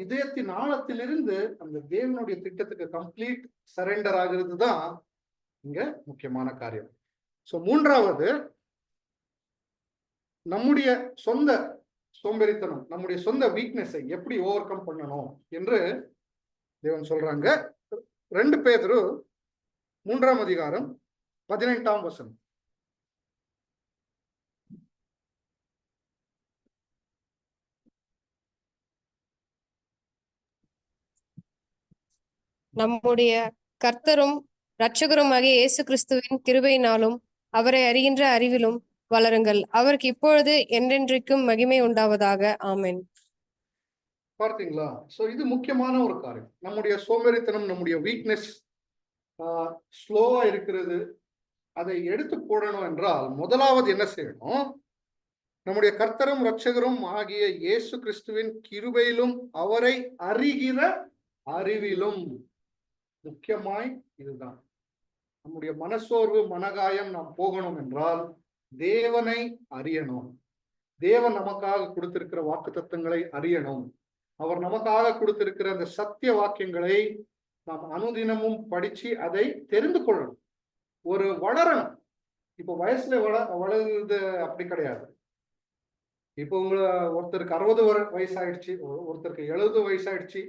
இதயத்தின் ஆழத்திலிருந்து அந்த தேவனுடைய திட்டத்துக்கு கம்ப்ளீட் சரண்டர் ஆகிறது தான் இங்க முக்கியமான காரியம். சோ மூன்றாவது, நம்முடைய சொந்த சோம்பேறித்தனம், நம்முடைய சொந்த வீக்னஸை எப்படி ஓவர் கம் பண்ணணும் என்று தேவன் சொல்றாங்க. 2 பேதுரு 3ஆம் அதிகாரம் 18ஆம் வசனம். நம்முடைய கர்த்தரும் இரட்சகருமாகிய இயேசு கிறிஸ்துவின் கிருபையினாலும் அவரை அறிகின்ற அறிவிலும் வளருங்கள். அவருக்கு இப்பொழுது என்றென்றைக்கும் மகிமை உண்டாவதாக. ஆமென். பார்த்தீங்களா? சோ இது முக்கியமான ஒரு காரியம். நம்முடைய சோம்பேறித்தனம், நம்முடைய வீக்னஸ் ஸ்லோவா இருக்கிறது, அதை எடுத்து போடணும் என்றால் முதலாவது என்ன செய்யணும், நம்முடைய கர்த்தரும் இரட்சகரும் ஆகிய இயேசு கிறிஸ்துவின் கிருபையிலும் அவரை அறிகிற அறிவிலும். முக்கியமாய் இதுதான். நம்முடைய மனசோர்வு மனகாயம் நாம் போகணும் என்றால் தேவனை அறியணும். தேவன் நமக்காக கொடுத்திருக்கிற வாக்குத்தத்தங்களை அறியணும். அவர் நமக்காக கொடுத்திருக்கிற அந்த சத்திய வாக்கியங்களை நாம் அனுதினமும் படிச்சு அதை தெரிந்து கொள்ளணும். ஒரு வளரணும். இப்போ வயசுல வளருது அப்படி கிடையாது. இப்போ ஒருத்தருக்கு 60 வயசு ஆயிடுச்சு, ஒருத்தருக்கு 70 வயசு ஆயிடுச்சு,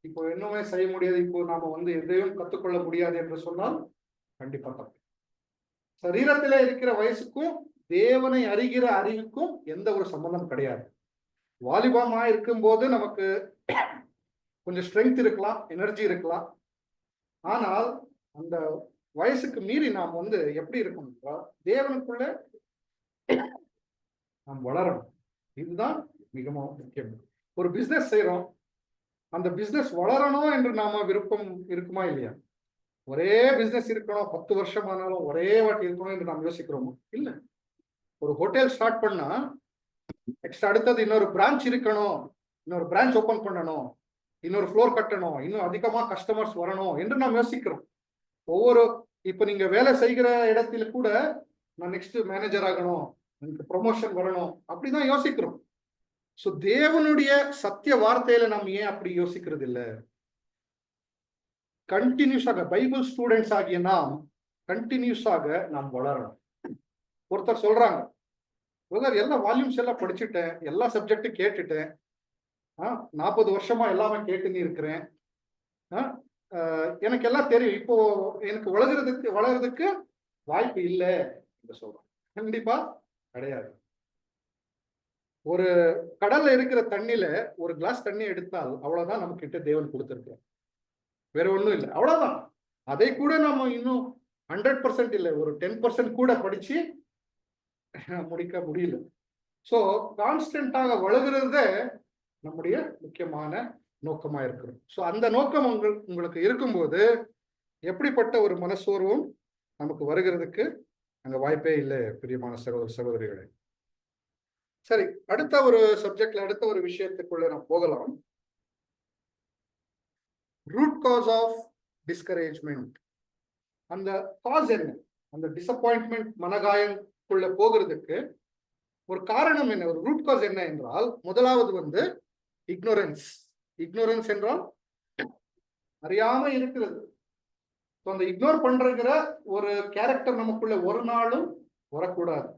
இப்போ இன்னுமே செய்ய முடியாது, இப்போ நாம வந்து எதையும் கத்துக்கொள்ள முடியாது என்று சொன்னால் கண்டிப்பா தப்பு. சரீரத்திலே இருக்கிற வயசுக்கும் தேவனை அறிகிற அறிவுக்கும் எந்த ஒரு சம்பந்தம் கிடையாது. வாலிபமா இருக்கும் போது நமக்கு கொஞ்சம் ஸ்ட்ரென்த் இருக்கலாம், எனர்ஜி இருக்கலாம். ஆனால் அந்த வயசுக்கு மீறி நாம் வந்து எப்படி இருக்கணும்னா தேவனுக்குள்ள நாம் வளரணும். இதுதான் மிகவும் முக்கியம். ஒரு பிசினஸ் செய்யறோம், அந்த பிசினஸ் வளரணும் என்று நாம விருப்பம் இருக்குமா இல்லையா? ஒரே பிசினஸ் இருக்கணும் 10 வருஷம் ஆனாலும் ஒரே வாட்டி இருக்கணும் என்று நாம் யோசிக்கிறோமோ? இல்லை. ஒரு ஹோட்டல் ஸ்டார்ட் பண்ணா நெக்ஸ்ட் அடுத்தது இன்னொரு பிரான்ச் இருக்கணும் இன்னொரு பிரான்ச் ஓபன் பண்ணணும், இன்னொரு ஃப்ளோர் கட்டணும், இன்னும் அதிகமா கஸ்டமர்ஸ் வரணும் என்று நாம் யோசிக்கிறோம். ஒவ்வொரு இப்ப நீங்க வேலை செய்கிற இடத்துல கூட நான் நெக்ஸ்ட் மேனேஜர் ஆகணும், எனக்கு ப்ரொமோஷன் வரணும், அப்படிதான் யோசிக்கிறோம். சோ தேவனுடைய சத்திய வார்த்தையில நம்ம ஏன் அப்படி யோசிக்கிறது இல்ல? கண்டினியூஸாக பைபிள் ஸ்டூடெண்ட்ஸ் ஆகிய நாம் கண்டினியூஸாக நாம் வளரணும். ஒருத்தர் சொல்றாங்க, எல்லா வால்யூம்ஸ் எல்லாம் படிச்சுட்டேன், எல்லா சப்ஜெக்டும் கேட்டுட்டேன், 40 வருஷமா எல்லாமே கேட்டுன்னு இருக்கிறேன், எனக்கு எல்லாம் தெரியும், இப்போ எனக்கு வளர்றதுக்கு வாய்ப்பு இல்லை என்று சொல்றோம். கண்டிப்பா கிடையாது. ஒரு கடல்ல இருக்கிற தண்ணியில ஒரு கிளாஸ் தண்ணி எடுத்தால் அவ்வளவுதான் நம்ம கிட்ட தேவன் கொடுத்திருக்கார், வேற ஒண்ணும் இல்லை, அவ்வளவுதான். அதை கூட நம்ம இன்னும் 100% இல்லை, ஒரு 10% கூட படிச்சு முடிக்க முடியல. சோ கான்ஸ்டன்டாக வளர்கிறது நம்முடைய முக்கியமான நோக்கமா இருக்கிறோம். சோ அந்த நோக்கம் உங்களுக்கு இருக்கும்போது எப்படிப்பட்ட ஒரு மனசோர்வும் நமக்கு வருகிறதுக்கு அங்க வாய்ப்பே இல்லை, பிரியமான சகோதர சகோதரிகளே. சரி, அடுத்த ஒரு சப்ஜெக்ட்ல அடுத்த ஒரு விஷயத்துக்குள்ள நாம் போகலாம். Root cause of discouragement. அந்த காஸ் என்ன? அந்த டிசப்பாயின்ட்மெண்ட் மனகாயங்குள்ள போகிறதுக்கு ஒரு காரணம் என்ன, ஒரு ரூட் காஸ் என்ன என்றால், முதலாவது இக்னோரன்ஸ். இக்னோரன்ஸ் என்றால் அறியாம இருக்கிறது. அந்த இக்னோர் பண்ற ஒரு கேரக்டர் நமக்குள்ள ஒரு நாளும் வரக்கூடாது.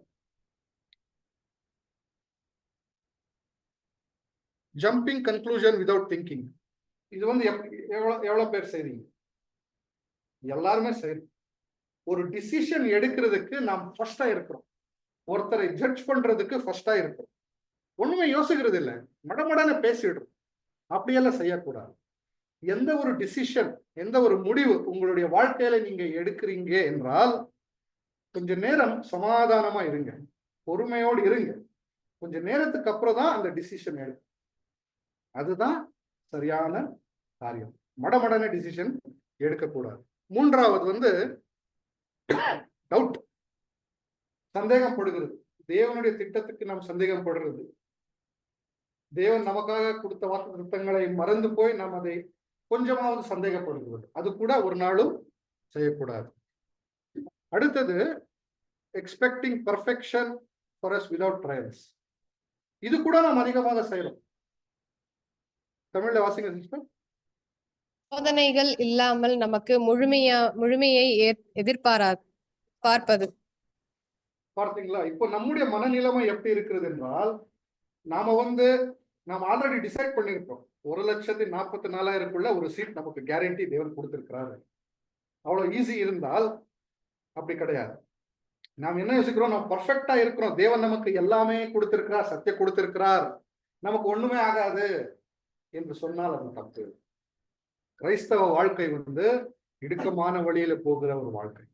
Jumping conclusion without thinking. இது எவ்வளவு பேர் செய்றீங்க? எல்லாருமே செய்யறோம். ஒரு டிசிஷன் எடுக்கிறதுக்கு நாம் ஃபர்ஸ்டா இருக்கிறோம், ஒருத்தரை ஜட்ஜ் பண்றதுக்கு ஃபர்ஸ்டா இருக்கிறோம், ஒண்ணுமே யோசிக்கிறது இல்லை, மடமடன்னு பேசிடுறோம். அப்படியெல்லாம் செய்யக்கூடாது. எந்த ஒரு டிசிஷன், எந்த ஒரு முடிவு உங்களுடைய வாழ்க்கையில நீங்க எடுக்கிறீங்க என்றால் கொஞ்ச நேரம் சமாதானமா இருங்க, பொறுமையோடு இருங்க. கொஞ்ச நேரத்துக்கு அப்புறம் தான் அந்த டிசிஷன் எடுக்கும். அதுதான் சரியான காரியம். மடமடன டிசிஷன் எடுக்கக்கூடாது. மூன்றாவது டவுட், சந்தேகப்படுகிறது. தேவனுடைய திட்டத்துக்கு நாம் சந்தேகப்படுறது. தேவன் நமக்காக கொடுத்த வாக்கு திட்டங்களை மறந்து போய் நாம் அதை கொஞ்சமாவது சந்தேகப்படுகிறது. அது கூட ஒரு நாளும் செய்யக்கூடாது. அடுத்தது expecting perfection for us without trials. இது கூட நாம் அதிகமாக செய்யறோம். தமிழ்ல வாசிங்க சிஸ்டர். சோதனைகள் இல்லாமல் நமக்கு முழுமையை பார்ப்பது. பார்த்தீங்களா? இப்போ நம்முடைய மனநிலைமை எப்படி இருக்கிறது என்றால், நாம ஆல்ரெடி டிசைட் பண்ணிருக்கோம், 1,44,000 ஒரு சீட் நமக்கு கேரண்டி தேவன் கொடுத்திருக்கிறாரு. அவ்வளவு ஈஸி இருந்தால் அப்படி கிடையாது. நாம் என்ன யோசிக்கிறோம், நம்ம பர்ஃபெக்டா இருக்கிறோம், தேவன் நமக்கு எல்லாமே கொடுத்திருக்கிறார், சத்தியம் கொடுத்திருக்கிறார், நமக்கு ஒண்ணுமே ஆகாது என்று சொன்னால் அது தப்பு. கிறிஸ்தவ வாழ்க்கை இடுக்கமான வழியில போகிற ஒரு வாழ்க்கை,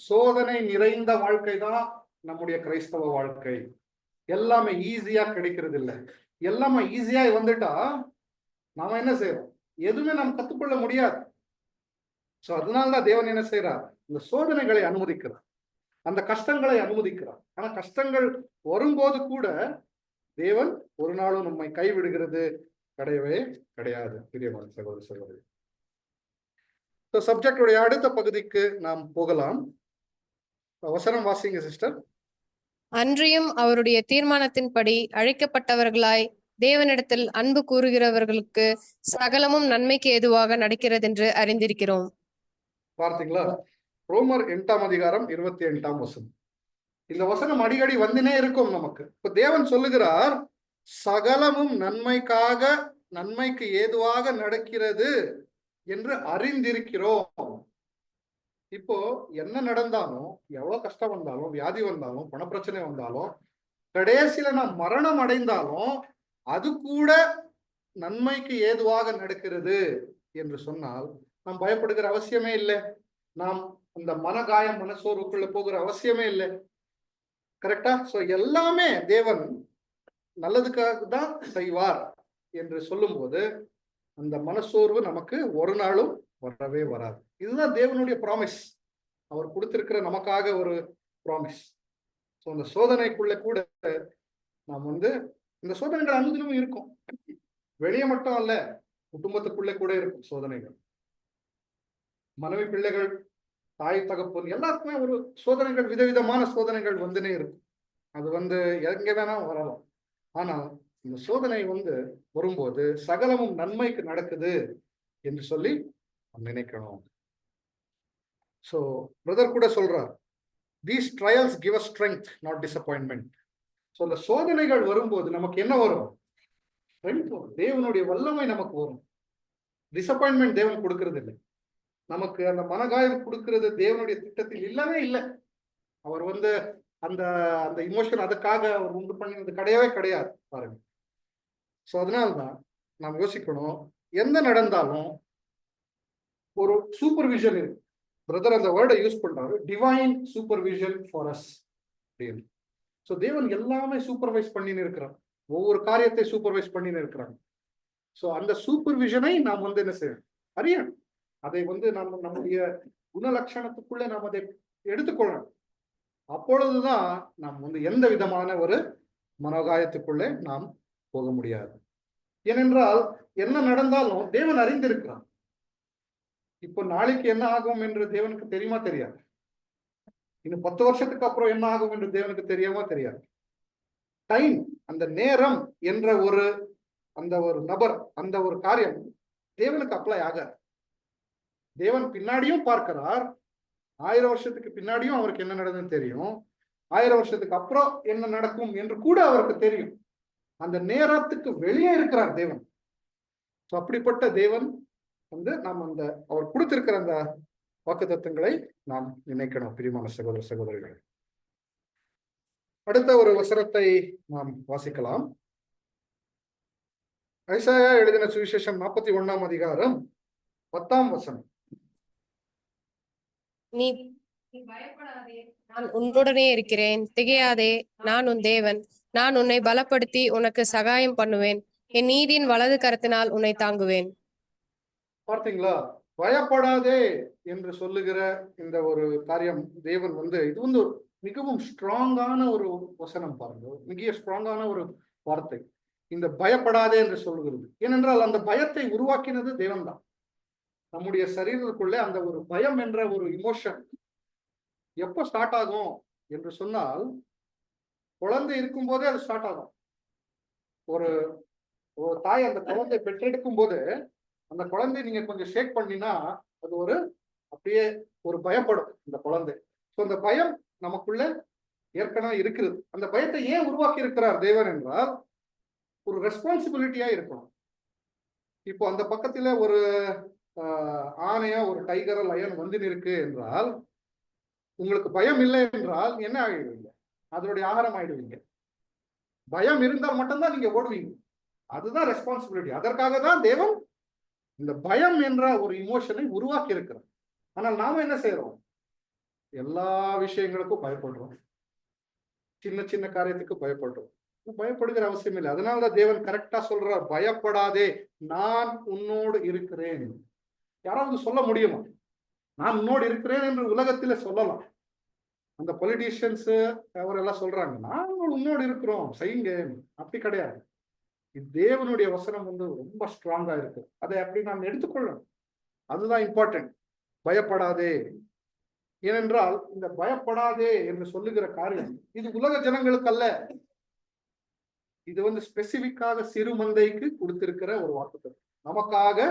சோதனை நிறைந்த வாழ்க்கை தான் நம்முடைய கிறிஸ்தவ வாழ்க்கை. எல்லாமே ஈஸியா கிடைக்கிறது இல்லை. எல்லாமே ஈஸியா வந்துட்டா நாம என்ன செய்யறோம், எதுவுமே நாம் கத்துக்கொள்ள முடியாது. சோ அதனால்தான் தேவன் என்ன செய்யறார், இந்த சோதனைகளை அனுமதிக்கிறார், அந்த கஷ்டங்களை அனுமதிக்கிறார். ஆனா கஷ்டங்கள் வரும்போது கூட தேவன் ஒரு நாளும் நம்மை கைவிடுகிறது கிடையவே கிடையாது, பிரியமான சகோதர சகோதரி. சப்ஜெக்டுடைய அடுத்த பகுதிக்கு நாம் போகலாம். வசனம் வாசிங்க சிஸ்டர். அன்றியும் அவருடைய தீர்மானத்தின்படி அழைக்கப்பட்டவர்களாய் தேவனிடத்தில் அன்பு கூறுகிறவர்களுக்கு சகலமும் நன்மைக்கு ஏதுவாக நடக்கிறது என்று அறிந்திருக்கிறோம். பார்த்தீங்களா? ரோமர் 8ஆம் அதிகாரம் 28ஆம் வசனம். இந்த வசனம் அடிக்கடி வந்துனே இருக்கும் நமக்கு. இப்ப தேவன் சொல்லுகிறார், சகலமும் நன்மைக்கு ஏதுவாக நடக்கிறது என்று அறிந்திருக்கிறோம். இப்போ என்ன நடந்தாலும், எவ்வளவு கஷ்டம் வந்தாலும், வியாதி வந்தாலும், பணப்பிரச்சனை வந்தாலும், கடைசியில நாம் மரணம் அடைந்தாலும் அது கூட நன்மைக்கு ஏதுவாக நடக்கிறது என்று சொன்னால் நாம் பயப்படுகிற அவசியமே இல்லை. நாம் அந்த மனகாயம் மனசோர்வுக்குள்ள போகிற அவசியமே இல்லை. கரெக்டா? சோ எல்லாமே தேவன் நல்லதுக்காக தான் செய்வார் என்று சொல்லும் போது அந்த மனசோர்வு நமக்கு ஒரு நாளும் வரவே வராது. இதுதான் தேவனுடைய ப்ராமிஸ், அவர் கொடுத்திருக்கிற நமக்காக ஒரு ப்ராமிஸ். ஸோ அந்த சோதனைக்குள்ள கூட நாம் இந்த சோதனைகள் அனுதினமும் இருக்கும். வெளியே மட்டும் அல்ல, குடும்பத்துக்குள்ளே கூட இருக்கும் சோதனைகள். மனைவி பிள்ளைகள், தாய் தகப்பன் எல்லாருக்குமே ஒரு சோதனைகள், விதவிதமான சோதனைகள் வந்துனே இருக்கும். அது எங்க வேணா வரலாம். ஆனா இந்த சோதனை வரும்போது சகலமும் நன்மைக்கு நடக்குது என்று சொல்லி நினைக்கணும். சோ பிரதர் கூட சொல்றார், these trials give us strength, not disappointment. So இந்த சோதனைகள் வரும்போது நமக்கு என்ன வரும்? ஸ்ட்ரென்த் வரும். தேவனுடைய வல்லமை நமக்கு வரும். டிசப்பாயின்மெண்ட் தேவன் கொடுக்கிறது இல்லை. நமக்கு அந்த மனகாயம் கொடுக்கிறது தேவனுடைய திட்டத்தில் இல்லவே இல்லை. அவர் அந்த அந்த இமோஷன் அதுக்காக அவர் உண்டு பண்ணினது கிடையவே கிடையாது பாருங்க. சோ அதனால்தான் நாம் யோசிக்கணும், எந்த நடந்தாலும் ஒரு சூப்பர்விஷன் இருக்கு. பிரதர் அந்த வேர்டை யூஸ் பண்றாரு, டிவைன் சூப்பர்விஷன் ஃபார் அஸ் அப்படின்னு. சோ தேவன் எல்லாமே சூப்பர்வைஸ் பண்ணின்னு இருக்கிறார். ஒவ்வொரு காரியத்தை சூப்பர்வைஸ் பண்ணின்னு இருக்கிறாங்க. சோ அந்த சூப்பர்விஷனை நாம் என்ன செய்யணும்? அறியணும். அதை நம்ம நம்முடைய குணலட்சணத்துக்குள்ளே நாம் அதை எடுத்துக்கொள்ளணும். அப்பொழுதுதான் நாம் எந்த விதமான ஒரு மனோகாயத்துக்குள்ளே நாம் போக முடியாது. ஏனென்றால் என்ன நடந்தாலும் தேவன் அறிந்திருக்கிறார். இப்போ நாளைக்கு என்ன ஆகும் என்று தேவனுக்கு தெரியுமா? தெரியாது. இன்னும் 10 வருஷத்துக்கு அப்புறம் என்ன ஆகும் என்று தேவனுக்கு தெரியுமா? தெரியாது. டைம், அந்த நேரம் என்ற அந்த ஒரு நபர், அந்த ஒரு காரியம் தேவனுக்கு அப்ளை ஆகாது. தேவன் பின்னாடியும் பார்க்கிறார். 1000 வருஷத்துக்கு பின்னாடியும் அவருக்கு என்ன நடந்ததுன்னு தெரியும். 1000 வருஷத்துக்கு அப்புறம் என்ன நடக்கும் என்று கூட அவருக்கு தெரியும். அந்த நேரத்துக்கு வெளியே இருக்கிறார் தேவன். அப்படிப்பட்ட தேவன் நாம் அவர் கொடுத்திருக்கிற அந்த வாக்குத்தத்தங்களை நாம் நினைக்கணும். பிரியமான சகோதர சகோதரிகள், அடுத்த ஒரு வசனத்தை நாம் வாசிக்கலாம். ஐசாயா எழுதின சுவிசேஷம் 41ஆம் அதிகாரம் 10ஆம் வசனம். நீ பயப்படாதே, நான் உன்னுடனே இருக்கிறேன். திகையாதே, நான் உன் தேவன். நான் உன்னை பலப்படுத்தி உனக்கு சகாயம் பண்ணுவேன். என் நீதியின் வலது கரத்தினால் உன்னை தாங்குவேன். பார்த்தீங்களா? பயப்படாதே என்று சொல்லுகிற இந்த ஒரு காரியம் தேவன் இது மிகவும் ஸ்ட்ராங்கான ஒரு வசனம் பாருங்க. மிக ஸ்ட்ராங்கான ஒரு வார்த்தை இந்த பயப்படாதே என்று சொல்லுகிறது. ஏனென்றால் அந்த பயத்தை உருவாக்கினது தேவன் தான். நம்முடைய சரீரத்துக்குள்ளே அந்த ஒரு பயம் என்ற ஒரு இமோஷன் எப்போ ஸ்டார்ட் ஆகும் என்று சொன்னால், குழந்தை இருக்கும் போதே அது ஸ்டார்ட் ஆகும். ஒரு தாய் அந்த குழந்தை பெற்றெடுக்கும் போது அந்த குழந்தை நீங்க கொஞ்சம் ஷேக் பண்ணினா அது அப்படியே ஒரு பயப்படும் இந்த குழந்தை. ஸோ அந்த பயம் நமக்குள்ள ஏற்கனவே இருக்கிறது. அந்த பயத்தை ஏன் உருவாக்கி இருக்கிறார் தேவன் என்றால், ஒரு ரெஸ்பான்சிபிலிட்டியா இருக்கணும். இப்போ அந்த பக்கத்துல ஒரு ஆணையா ஒரு டைகர் லயன் இருக்கு என்றால், உங்களுக்கு பயம் இல்லை என்றால் என்ன ஆகிடுவீங்க? அதனுடைய ஆகாரம் ஆயிடுவீங்க. பயம் இருந்தால் மட்டும்தான் நீங்க ஓடுவீங்க. அதுதான் ரெஸ்பான்சிபிலிட்டி. அதற்காக தான் தேவன் இந்த பயம் என்ற ஒரு இமோஷனை உருவாக்கி இருக்கிறார். ஆனால் நாம என்ன செய்யறோம்? எல்லா விஷயங்களுக்கும் பயப்படுறோம். சின்ன சின்ன காரியத்துக்கு பயப்படுறோம். பயப்படுகிற அவசியம் இல்லை. அதனாலதான் தேவன் கரெக்டா சொல்றார், பயப்படாதே, நான் உன்னோடு இருக்கிறேன். யாராவது சொல்ல முடியுமா நான் உன்னோடு இருக்கிறேன் என்று? உலகத்தில சொல்லலாம். அந்த பொலிட்டீஷியன்ஸ் அவரெல்லாம் சொல்றாங்க, நாங்கள் உன்னோடு இருக்கிறோம் செய்யுங்க. அப்படி கிடையாது. தேவனுடைய வசனம் ரொம்ப ஸ்ட்ராங்கா இருக்கு. அதை அப்படி நாம் எடுத்துக்கொள்ளணும். அதுதான் இம்பார்ட்டன்ட். பயப்படாதே. ஏனென்றால் இந்த பயப்படாதே என்று சொல்லுகிற காரியம் இது உலக ஜனங்களுக்கு அல்ல. இது ஸ்பெசிபிக்காக சிறு மந்தைக்கு கொடுத்திருக்கிற ஒரு வாக்குத்தத்தம். நமக்காக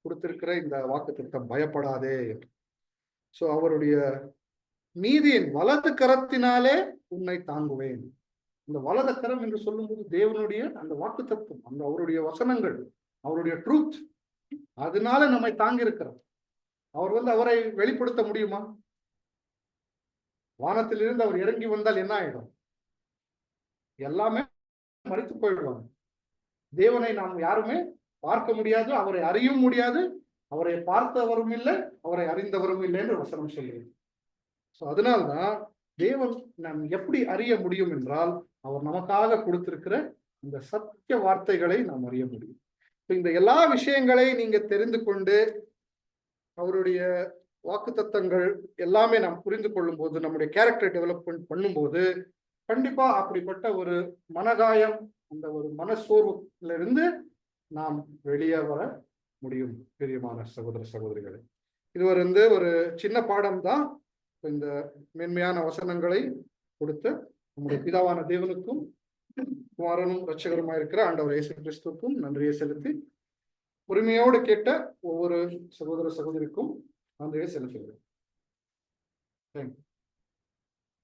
கொடுத்திருக்கிற இந்த வாக்குத்தத்தம் பயப்படாதே. சோ அவருடைய நீதியின் வலது கரத்தினாலே உன்னை தாங்குவேன். இந்த வலது கரம் என்று சொல்லும்போது தேவனுடைய அந்த வாக்குத்தத்தம், அந்த அவருடைய வசனங்கள், அவருடைய ட்ரூத், அதனால நம்மை தாங்கி இருக்கிறார். அவர் அவரை வெளிப்படுத்த முடியுமா? வானத்திலிருந்து அவர் இறங்கி வந்தால் என்ன ஆயிடும்? எல்லாமே மறித்து போயிடுவாங்க. தேவனை நாம் யாருமே பார்க்க முடியாது, அவரை அறியவும் முடியாது. அவரை பார்த்தவரும் இல்லை, அவரை அறிந்தவரும் இல்லை என்று வசனம் சொல்லுகிறது. அதனால்தான் தேவன் நாம் எப்படி அறிய முடியும் என்றால், அவர் நமக்காக கொடுத்திருக்கிற இந்த சத்திய வார்த்தைகளை நாம் அறிய முடியும். இந்த எல்லா விஷயங்களை நீங்க தெரிந்து கொண்டு அவருடைய வாக்குத்தத்தங்கள் எல்லாமே நாம் புரிந்து கொள்ளும் போது, நம்முடைய கேரக்டர் டெவலப்மெண்ட் பண்ணும்போது, கண்டிப்பா அப்படிப்பட்ட ஒரு மனகாயம், அந்த ஒரு மனசோர்வுல இருந்து நாம் வெளியே வர முடியும். பிரியமான சகோதர சகோதரிகளை, இது ஒரு சின்ன பாடம் தான். இந்த மேன்மையான வசனங்களை கொடுத்த நம்முடைய பிதாவான தேவனுக்கும் குமாரனும் இரட்சகருமாய் இருக்கிற ஆண்டவர் இயேசு கிறிஸ்துவுக்கும் நன்றியை செலுத்தி, உரிமையோடு கேட்ட ஒவ்வொரு சகோதர சகோதரிக்கும் நன்றியை செலுத்துகிறேன்.